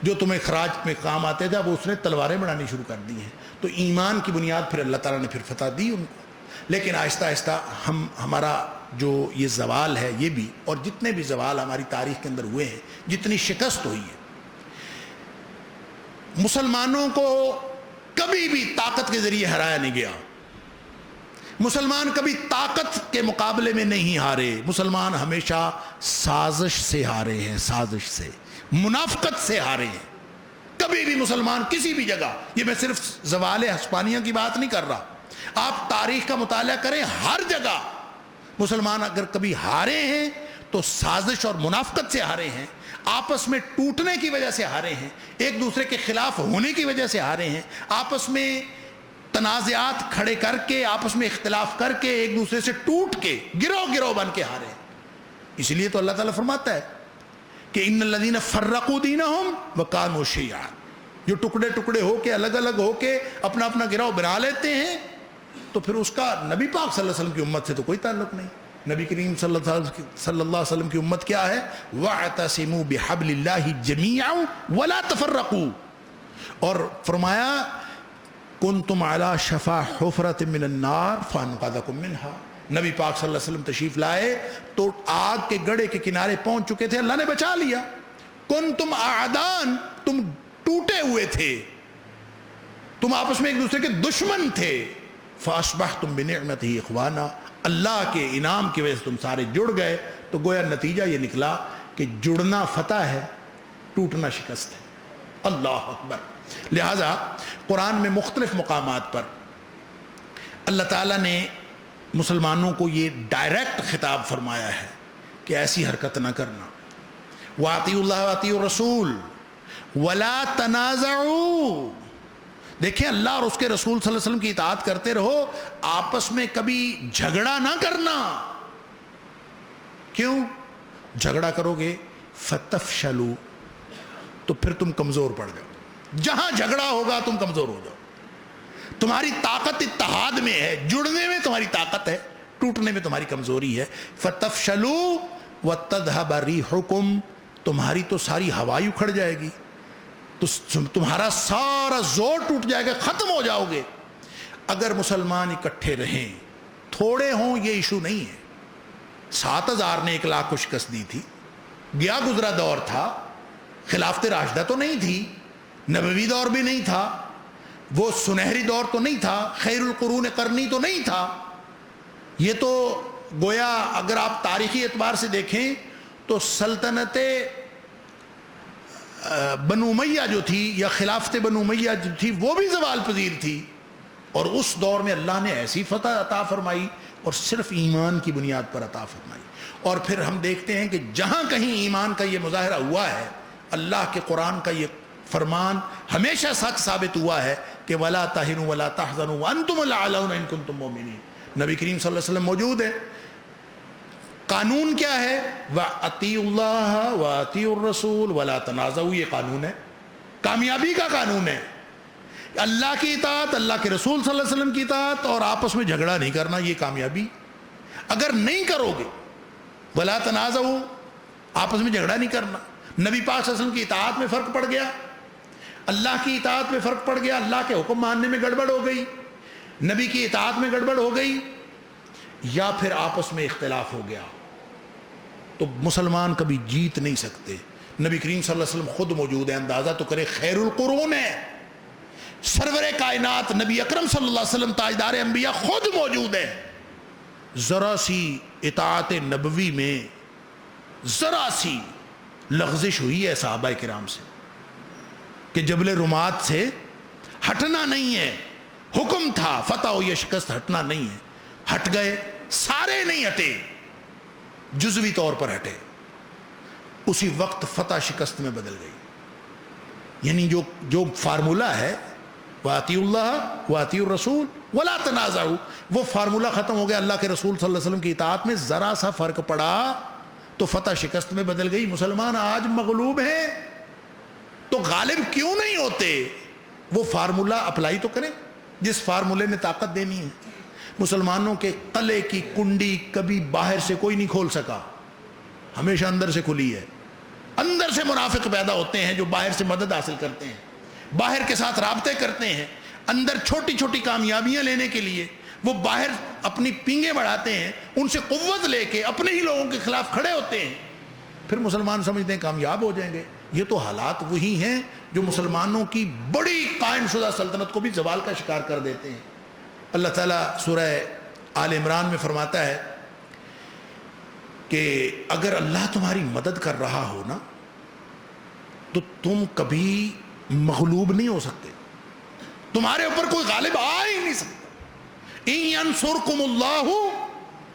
جو تمہیں خراج میں کام آتے تھے، اب اس نے تلواریں بنانی شروع کر دی ہیں. تو ایمان کی بنیاد پھر اللہ تعالیٰ نے پھر فتح دی ان کو. لیکن آہستہ آہستہ ہمارا جو یہ زوال ہے، یہ بھی، اور جتنے بھی زوال ہماری تاریخ کے اندر ہوئے ہیں، جتنی شکست ہوئی ہے، مسلمانوں کو کبھی بھی طاقت کے ذریعے ہرایا نہیں گیا. مسلمان کبھی طاقت کے مقابلے میں نہیں ہارے. مسلمان ہمیشہ سازش سے ہارے ہیں، سازش سے، منافقت سے ہارے ہیں. کبھی بھی مسلمان کسی بھی جگہ، یہ میں صرف زوال ہسپانیہ کی بات نہیں کر رہا، آپ تاریخ کا مطالعہ کریں، ہر جگہ مسلمان اگر کبھی ہارے ہیں تو سازش اور منافقت سے ہارے ہیں، آپس میں ٹوٹنے کی وجہ سے ہارے ہیں، ایک دوسرے کے خلاف ہونے کی وجہ سے ہارے ہیں، آپس میں تنازعات کھڑے کر کے، آپس میں اختلاف کر کے، ایک دوسرے سے ٹوٹ کے گروہ گروہ بن کے ہارے ہیں. اس لیے تو اللہ تعالیٰ فرماتا ہے کہ ان الذین فرقوا دینہم وکانوا شیعا، جو ٹکڑے ٹکڑے ہو کے، الگ الگ ہو کے اپنا اپنا گروہ بنا لیتے ہیں، تو پھر اس کا نبی پاک صلی اللہ علیہ وسلم کی امت سے تو کوئی تعلق نہیں. نبی کریم صلی اللہ علیہ وسلم کی امت کیا ہے؟ وَاعْتَصِمُوا بِحَبْلِ اللَّهِ جَمِيعًا وَلَا تَفَرَّقُوا، اور فرمایا كُنْتُمْ عَلَى شَفَا حُفْرَةٍ مِّنَ النَّارِ فَأَنْقَذَكُم مِّنْهَا. نبی پاک صلی اللہ علیہ وسلم تشریف لائے تو آگ کے گڑھے کے کنارے پہنچ چکے تھے، اللہ نے بچا لیا. كُنْتُمْ أَعْدَاءً، تم ٹوٹے ہوئے تھے، تم آپس میں ایک دوسرے کے دشمن تھے. فَأَصْبَحْتُمْ بِنِعْمَتِهِ إِخْوَانًا، اللہ کے انعام کی وجہ سے تم سارے جڑ گئے. تو گویا نتیجہ یہ نکلا کہ جڑنا فتح ہے، ٹوٹنا شکست ہے۔ اللہ اکبر۔ لہذا قرآن میں مختلف مقامات پر اللہ تعالیٰ نے مسلمانوں کو یہ ڈائریکٹ خطاب فرمایا ہے کہ ایسی حرکت نہ کرنا۔ وَأَطِيعُوا اللَّهَ وَأَطِيعُوا الرَّسُولَ وَلَا تَنَازَعُوا، دیکھیں اللہ اور اس کے رسول صلی اللہ علیہ وسلم کی اطاعت کرتے رہو، آپس میں کبھی جھگڑا نہ کرنا۔ کیوں؟ جھگڑا کرو گے فَتَفْشَلُوا، تو پھر تم کمزور پڑ جاؤ۔ جہاں جھگڑا ہوگا تم کمزور ہو جاؤ۔ تمہاری طاقت اتحاد میں ہے، جڑنے میں تمہاری طاقت ہے، ٹوٹنے میں تمہاری کمزوری ہے۔ فَتَفْشَلُوا وَتَذْهَبَ رِيحُكُمْ، تمہاری تو ساری ہوائی اکھڑ جائے گی، تو تمہارا سارا زور ٹوٹ جائے گا، ختم ہو جاؤ گے۔ اگر مسلمان اکٹھے رہیں، تھوڑے ہوں، یہ ایشو نہیں ہے۔ 7,000 نے 1,00,000 کو شکست دی تھی، گیا گزرا دور تھا، خلافت راشدہ تو نہیں تھی، نبوی دور بھی نہیں تھا، وہ سنہری دور تو نہیں تھا، خیر القرون قرنی تو نہیں تھا۔ یہ تو گویا اگر آپ تاریخی اعتبار سے دیکھیں تو سلطنت بنو امیہ جو تھی یا خلافت بنو امیہ جو تھی وہ بھی زوال پذیر تھی، اور اس دور میں اللہ نے ایسی فتح عطا فرمائی اور صرف ایمان کی بنیاد پر عطا فرمائی۔ اور پھر ہم دیکھتے ہیں کہ جہاں کہیں ایمان کا یہ مظاہرہ ہوا ہے، اللہ کے قرآن کا یہ فرمان ہمیشہ سچ ثابت ہوا ہے کہ وَلَا تَهِنُوا وَلَا تَحْزَنُوا وَأَنْتُمُ الْأَعْلَوْنَ إِن كُنتُم مُؤْمِنِينَ۔ نبی کریم صلی اللہ علیہ وسلم موجود ہے۔ قانون کیا ہے؟ وَأَطِيعُوا اللَّهَ وَأَطِيعُوا الرَّسُولَ وَلَا تَنَازَعُوا، یہ قانون ہے، کامیابی کا قانون ہے۔ اللہ کی اطاعت، اللہ کے رسول صلی اللہ علیہ وسلم کی اطاعت، اور آپس میں جھگڑا نہیں کرنا، یہ کامیابی۔ اگر نہیں کرو گے وَلَا تَنَازَعُوا، آپس میں جھگڑا نہیں کرنا، نبی پاک صلی اللہ علیہ وسلم کی اطاعت میں فرق پڑ گیا، اللہ کی اطاعت میں فرق پڑ گیا، اللہ کے حکم ماننے میں گڑبڑ ہو گئی، نبی کی اطاعت میں گڑبڑ ہو گئی، یا پھر آپس میں اختلاف ہو گیا، تو مسلمان کبھی جیت نہیں سکتے۔ نبی کریم صلی اللہ علیہ وسلم خود موجود ہے، اندازہ تو کرے، خیر القرون ہے، سرور کائنات نبی اکرم صلی اللہ علیہ وسلم تاجدار انبیاء خود موجود ہے۔ ذرا سی اطاعت نبوی میں ذرا سی لغزش ہوئی ہے صحابہ کرام سے کہ جبل رمات سے ہٹنا نہیں ہے، حکم تھا فتح ہو یا شکست، ہٹنا نہیں ہے، ہٹ گئے، سارے نہیں ہٹے، جزوی طور پر ہٹے، اسی وقت فتح شکست میں بدل گئی۔ یعنی جو فارمولہ ہے وَأَطِيعُوا اللَّهَ وَأَطِيعُوا الرَّسُولَ وَلَا تَنَازَعُوا، وہ فارمولہ ختم ہو گیا۔ اللہ کے رسول صلی اللہ علیہ وسلم کی اطاعت میں ذرا سا فرق پڑا تو فتح شکست میں بدل گئی۔ مسلمان آج مغلوب ہیں تو غالب کیوں نہیں ہوتے؟ وہ فارمولہ اپلائی تو کریں جس فارمولے نے طاقت دینی ہے۔ مسلمانوں کے قلعے کی کنڈی کبھی باہر سے کوئی نہیں کھول سکا، ہمیشہ اندر سے کھلی ہے۔ اندر سے منافق پیدا ہوتے ہیں جو باہر سے مدد حاصل کرتے ہیں، باہر کے ساتھ رابطے کرتے ہیں، اندر چھوٹی چھوٹی کامیابیاں لینے کے لیے وہ باہر اپنی پینگیں بڑھاتے ہیں، ان سے قوت لے کے اپنے ہی لوگوں کے خلاف کھڑے ہوتے ہیں، پھر مسلمان سمجھتے ہیں کامیاب ہو جائیں گے۔ یہ تو حالات وہی ہیں جو مسلمانوں کی بڑی قائم شدہ سلطنت کو بھی زوال کا شکار کر دیتے ہیں۔ اللہ تعالیٰ سورہ آل عمران میں فرماتا ہے کہ اگر اللہ تمہاری مدد کر رہا ہو نا تو تم کبھی مغلوب نہیں ہو سکتے، تمہارے اوپر کوئی غالب آ ہی نہیں سکتا۔ ان ینصرکم اللہ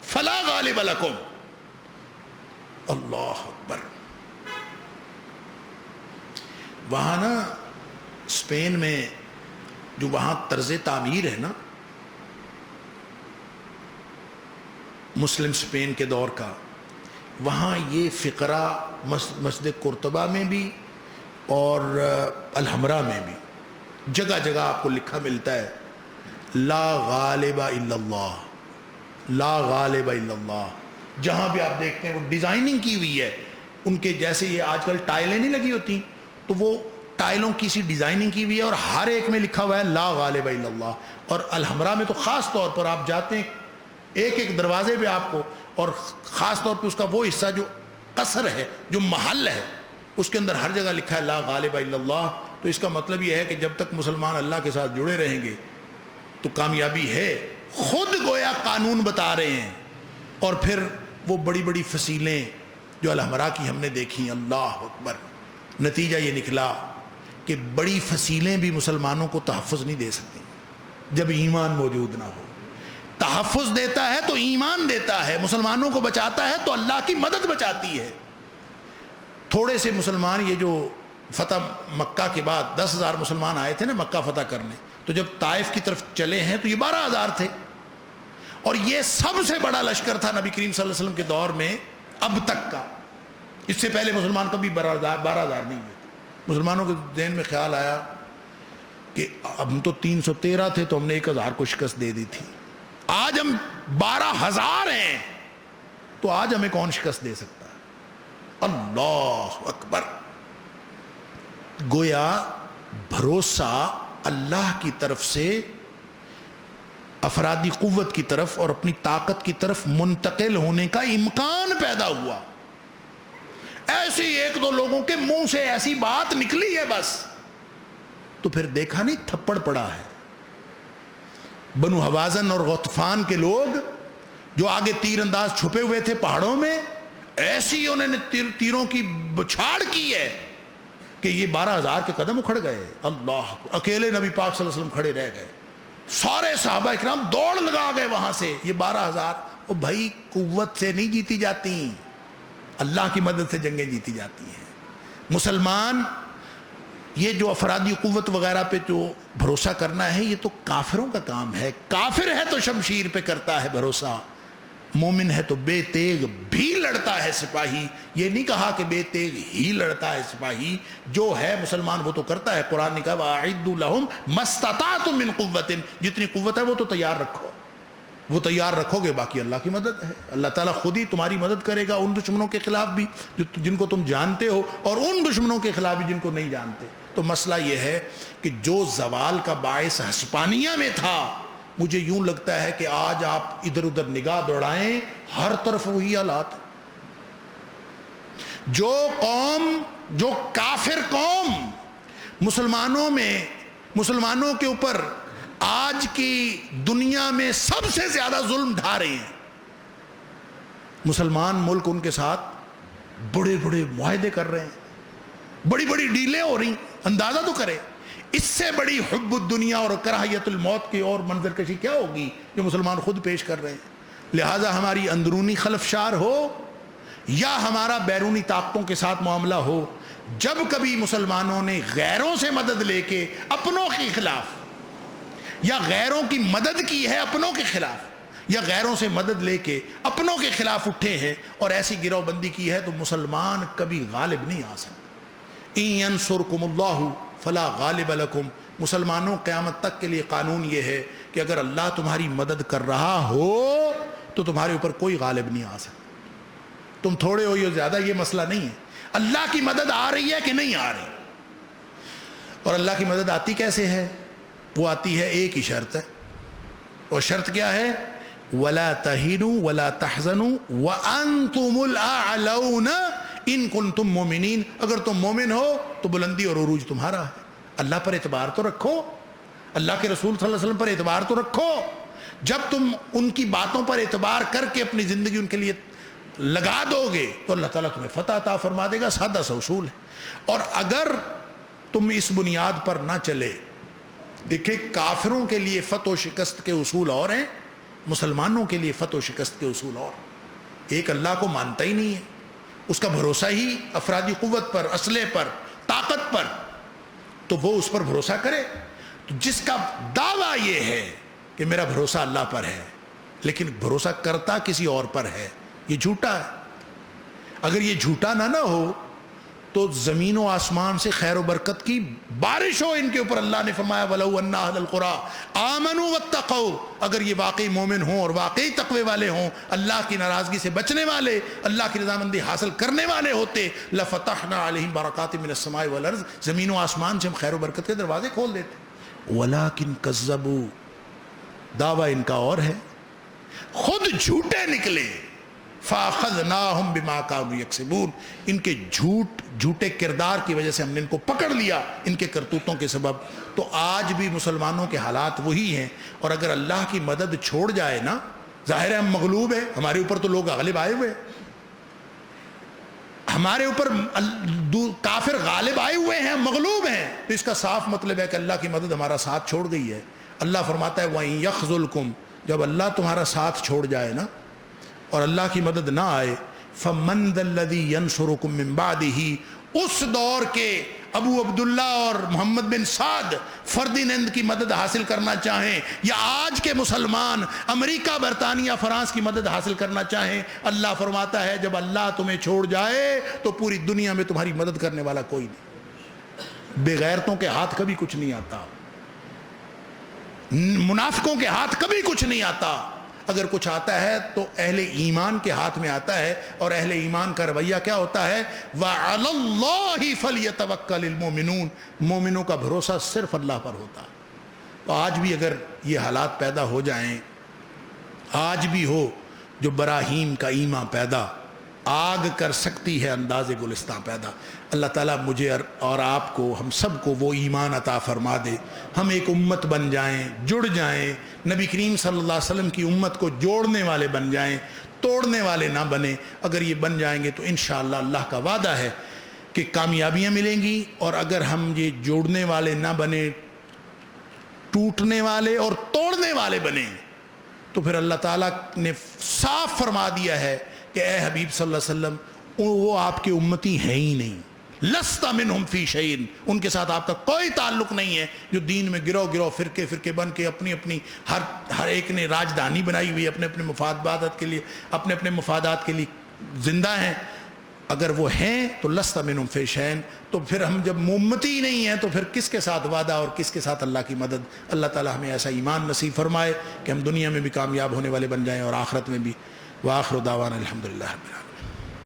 فلا غالب لکم، اللہ اکبر۔ وہاں نا اسپین میں جو وہاں طرز تعمیر ہے نا مسلم اسپین کے دور کا، وہاں یہ فقرہ مسجد قرطبہ میں بھی اور الحمرا میں بھی جگہ جگہ آپ کو لکھا ملتا ہے لا غالب الا اللہ، لا غالب الا اللہ۔ جہاں بھی آپ دیکھتے ہیں وہ ڈیزائننگ کی ہوئی ہے ان کے، جیسے یہ آج کل ٹائلیں نہیں لگی ہوتی تو وہ ٹائلوں کی سی ڈیزائننگ کی ہوئی ہے اور ہر ایک میں لکھا ہوا ہے لا غالب الا اللہ۔ اور الحمرا میں تو خاص طور پر آپ جاتے ہیں ایک ایک دروازے پہ آپ کو، اور خاص طور پہ اس کا وہ حصہ جو قصر ہے، جو محل ہے، اس کے اندر ہر جگہ لکھا ہے لا غالب الا اللہ۔ تو اس کا مطلب یہ ہے کہ جب تک مسلمان اللہ کے ساتھ جڑے رہیں گے تو کامیابی ہے۔ خود گویا قانون بتا رہے ہیں، اور پھر وہ بڑی بڑی فصیلیں جو الحمراء کی ہم نے دیکھی، اللہ اکبر، نتیجہ یہ نکلا کہ بڑی فصیلیں بھی مسلمانوں کو تحفظ نہیں دے سکتی جب ایمان موجود نہ ہو۔ تحفظ دیتا ہے تو ایمان دیتا ہے، مسلمانوں کو بچاتا ہے تو اللہ کی مدد بچاتی ہے۔ تھوڑے سے مسلمان، یہ جو فتح مکہ کے بعد 10,000 مسلمان آئے تھے نا مکہ فتح کرنے، تو جب طائف کی طرف چلے ہیں تو یہ 12,000 تھے، اور یہ سب سے بڑا لشکر تھا نبی کریم صلی اللہ علیہ وسلم کے دور میں اب تک کا۔ اس سے پہلے مسلمان کبھی 12,000 نہیں ہوئے۔ مسلمانوں کے ذہن میں خیال آیا کہ اب ہم تو 313 تھے تو ہم نے 1,000 کو شکست دے دی تھی، آج ہم 12,000 ہیں تو آج ہمیں کون شکست دے سکتا ہے؟ اللہ اکبر۔ گویا بھروسہ اللہ کی طرف سے افرادی قوت کی طرف اور اپنی طاقت کی طرف منتقل ہونے کا امکان پیدا ہوا۔ ایسے ایک دو لوگوں کے منہ سے ایسی بات نکلی ہے بس، تو پھر دیکھا نہیں تھپڑ پڑا ہے۔ بنو حوازن اور غطفان کے لوگ جو آگے تیر انداز چھپے ہوئے تھے پہاڑوں میں، ایسی انہوں نے تیروں کی بچھاڑ کی ہے کہ یہ 12,000 کے قدم اکھڑ گئے۔ اللہ، اکیلے نبی پاک صلی اللہ علیہ وسلم کھڑے رہ گئے، سارے صحابہ اکرام دوڑ لگا گئے وہاں سے۔ یہ 12,000، وہ بھائی قوت سے نہیں جیتی جاتی، اللہ کی مدد سے جنگیں جیتی جاتی ہیں۔ مسلمان یہ جو افرادی قوت وغیرہ پہ جو بھروسہ کرنا ہے، یہ تو کافروں کا کام ہے۔ کافر ہے تو شمشیر پہ کرتا ہے بھروسہ، مومن ہے تو بے تیغ بھی لڑتا ہے سپاہی۔ یہ نہیں کہا کہ بے تیغ ہی لڑتا ہے سپاہی، جو ہے مسلمان وہ تو کرتا ہے۔ قرآن نے کہا وَأَعِدُّوا لَهُمْ مَا اسْتَطَعْتُم مِّن قُوَّةٍ، جتنی قوت ہے وہ تو تیار رکھو، وہ تیار رکھو گے، باقی اللہ کی مدد ہے۔ اللہ تعالیٰ خود ہی تمہاری مدد کرے گا ان دشمنوں کے خلاف بھی جن کو تم جانتے ہو، اور ان دشمنوں کے خلاف بھی جن کو نہیں جانتے۔ تو مسئلہ یہ ہے کہ جو زوال کا باعث ہسپانیہ میں تھا، مجھے یوں لگتا ہے کہ آج آپ ادھر ادھر نگاہ دوڑائیں، ہر طرف وہی حالات۔ جو قوم، جو کافر قوم مسلمانوں میں، مسلمانوں کے اوپر آج کی دنیا میں سب سے زیادہ ظلم ڈھا رہے ہیں، مسلمان ملک ان کے ساتھ بڑے بڑے معاہدے کر رہے ہیں، بڑی بڑی ڈیلیں ہو رہی، اندازہ تو کرے اس سے بڑی حب الدنیا اور کراہیت الموت کی اور منظر کشی کیا ہوگی جو مسلمان خود پیش کر رہے ہیں۔ لہٰذا ہماری اندرونی خلفشار ہو یا ہمارا بیرونی طاقتوں کے ساتھ معاملہ ہو، جب کبھی مسلمانوں نے غیروں سے مدد لے کے اپنوں کے خلاف، یا غیروں کی مدد کی ہے اپنوں کے خلاف، یا غیروں سے مدد لے کے اپنوں کے خلاف اٹھے ہیں اور ایسی گروہ بندی کی ہے، تو مسلمان کبھی غالب نہیں آ سکتے۔ اِن ينصركم اللہ فلا غالب لکم، مسلمانوں قیامت تک کے لیے قانون یہ ہے کہ اگر اللہ تمہاری مدد کر رہا ہو تو تمہارے اوپر کوئی غالب نہیں آ سکتا۔ تم تھوڑے ہو یا زیادہ یہ مسئلہ نہیں ہے، اللہ کی مدد آ رہی ہے کہ نہیں آ رہی۔ اور اللہ کی مدد آتی کیسے ہے؟ وہ آتی ہے ایک ہی شرط ہے، اور شرط کیا ہے؟ وَلَا تَهِنُوا وَلَا تَحْزَنُوا وَأَنْتُمُ الْأَعْلَوْنَ ان کنتم مومنین، اگر تم مومن ہو تو بلندی اور عروج تمہارا ہے۔ اللہ پر اعتبار تو رکھو، اللہ کے رسول صلی اللہ علیہ وسلم پر اعتبار تو رکھو۔ جب تم ان کی باتوں پر اعتبار کر کے اپنی زندگی ان کے لیے لگا دو گے تو اللہ تعالیٰ تمہیں فتح عطا فرما دے گا، سادہ سا اصول ہے۔ اور اگر تم اس بنیاد پر نہ چلے، دیکھیں کافروں کے لیے فتح و شکست کے اصول اور ہیں، مسلمانوں کے لیے فتح و شکست کے اصول اور۔ ایک اللہ کو مانتا ہی نہیں ہے، اس کا بھروسہ ہی افرادی قوت پر، اسلحے پر، طاقت پر، تو وہ اس پر بھروسہ کرے۔ تو جس کا دعویٰ یہ ہے کہ میرا بھروسہ اللہ پر ہے لیکن بھروسہ کرتا کسی اور پر ہے، یہ جھوٹا ہے۔ اگر یہ جھوٹا نہ ہو تو زمین و آسمان سے خیر و برکت کی بارش ہو ان کے اوپر۔ اللہ نے فرمایا وَلَوْ أَنَّ أَهْلَ الْقُرَىٰ آمَنُوا وَاتَّقَوْا، اگر یہ واقعی مومن ہوں اور واقعی تقوی والے ہوں، اللہ کی ناراضگی سے بچنے والے، اللہ کی رضامندی حاصل کرنے والے ہوتے، لَفَتَحْنَا عَلَيْهِمْ بَرَكَاتٍ مِّنَ السَّمَاءِ وَالْأَرْضِ، زمین و آسمان سے ہم خیر و برکت کے دروازے کھول دیتے۔ وَلَٰكِن كَذَّبُوا، دعویٰ ان کا اور ہے، خود جھوٹے نکلے۔ فَأَخَذْنَاهُمْ بِمَا كَانُوا يَكْسِبُونَ، ان کے جھوٹے کردار کی وجہ سے ہم نے ان کو پکڑ لیا، ان کے کرتوتوں کے سبب۔ تو آج بھی مسلمانوں کے حالات وہی ہیں، اور اگر اللہ کی مدد چھوڑ جائے نا، ظاہر ہے ہم مغلوب ہیں، ہمارے اوپر تو لوگ غالب آئے ہوئے، ہمارے اوپر کافر غالب آئے ہوئے ہیں، مغلوب ہیں، تو اس کا صاف مطلب ہے کہ اللہ کی مدد ہمارا ساتھ چھوڑ گئی ہے۔ اللہ فرماتا ہے وَإِن يَخْذُلْكُمْ، جب اللہ تمہارا ساتھ چھوڑ جائے نا اور اللہ کی مدد نہ آئے، فَمَنْ ذَا الَّذِي يَنْصُرُكُم مِّن بَعْدِهِ، اس دور کے ابو عبداللہ اور محمد بن سعد فردینند کی مدد حاصل کرنا چاہیں، یا آج کے مسلمان امریکہ، برطانیہ، فرانس کی مدد حاصل کرنا چاہیں، اللہ فرماتا ہے جب اللہ تمہیں چھوڑ جائے تو پوری دنیا میں تمہاری مدد کرنے والا کوئی نہیں۔ بے غیرتوں کے ہاتھ کبھی کچھ نہیں آتا، منافقوں کے ہاتھ کبھی کچھ نہیں آتا، اگر کچھ آتا ہے تو اہل ایمان کے ہاتھ میں آتا ہے، اور اہل ایمان کا رویہ کیا ہوتا ہے؟ وَعَلَى اللَّهِ فَلْيَتَوَكَّلِ الْمُؤْمِنُونَ، مومنوں کا بھروسہ صرف اللہ پر ہوتا ہے۔ تو آج بھی اگر یہ حالات پیدا ہو جائیں، آج بھی ہو جو براہیم کا ایمان پیدا، آگ کر سکتی ہے انداز گلستان پیدا، اللہ تعالیٰ مجھے اور آپ کو، ہم سب کو وہ ایمان عطا فرما دے، ہم ایک امت بن جائیں، جڑ جائیں، نبی کریم صلی اللہ علیہ وسلم کی امت کو جوڑنے والے بن جائیں، توڑنے والے نہ بنیں۔ اگر یہ بن جائیں گے تو انشاءاللہ اللہ کا وعدہ ہے کہ کامیابیاں ملیں گی، اور اگر ہم یہ جوڑنے والے نہ بنیں، ٹوٹنے والے اور توڑنے والے بنیں، تو پھر اللہ تعالیٰ نے صاف فرما دیا ہے کہ اے حبیب صلی اللہ علیہ وسلم وہ آپ کے امتی ہیں ہی نہیں، لست منہم فی شیء، ان کے ساتھ آپ کا کوئی تعلق نہیں ہے، جو دین میں گروہ گروہ فرقے فرقے بن کے اپنی اپنی ہر ایک نے راجدھانی بنائی ہوئی، اپنے اپنے مفادات کے لیے زندہ ہیں۔ اگر وہ ہیں تو لست منہم فی شیء، تو پھر ہم جب امتی نہیں ہیں تو پھر کس کے ساتھ وعدہ اور کس کے ساتھ اللہ کی مدد؟ اللہ تعالی ہمیں ایسا ایمان نصیب فرمائے کہ ہم دنیا میں بھی کامیاب ہونے والے بن جائیں اور آخرت میں بھی۔ وآخر دعوانا الحمدللہ رب العالمین۔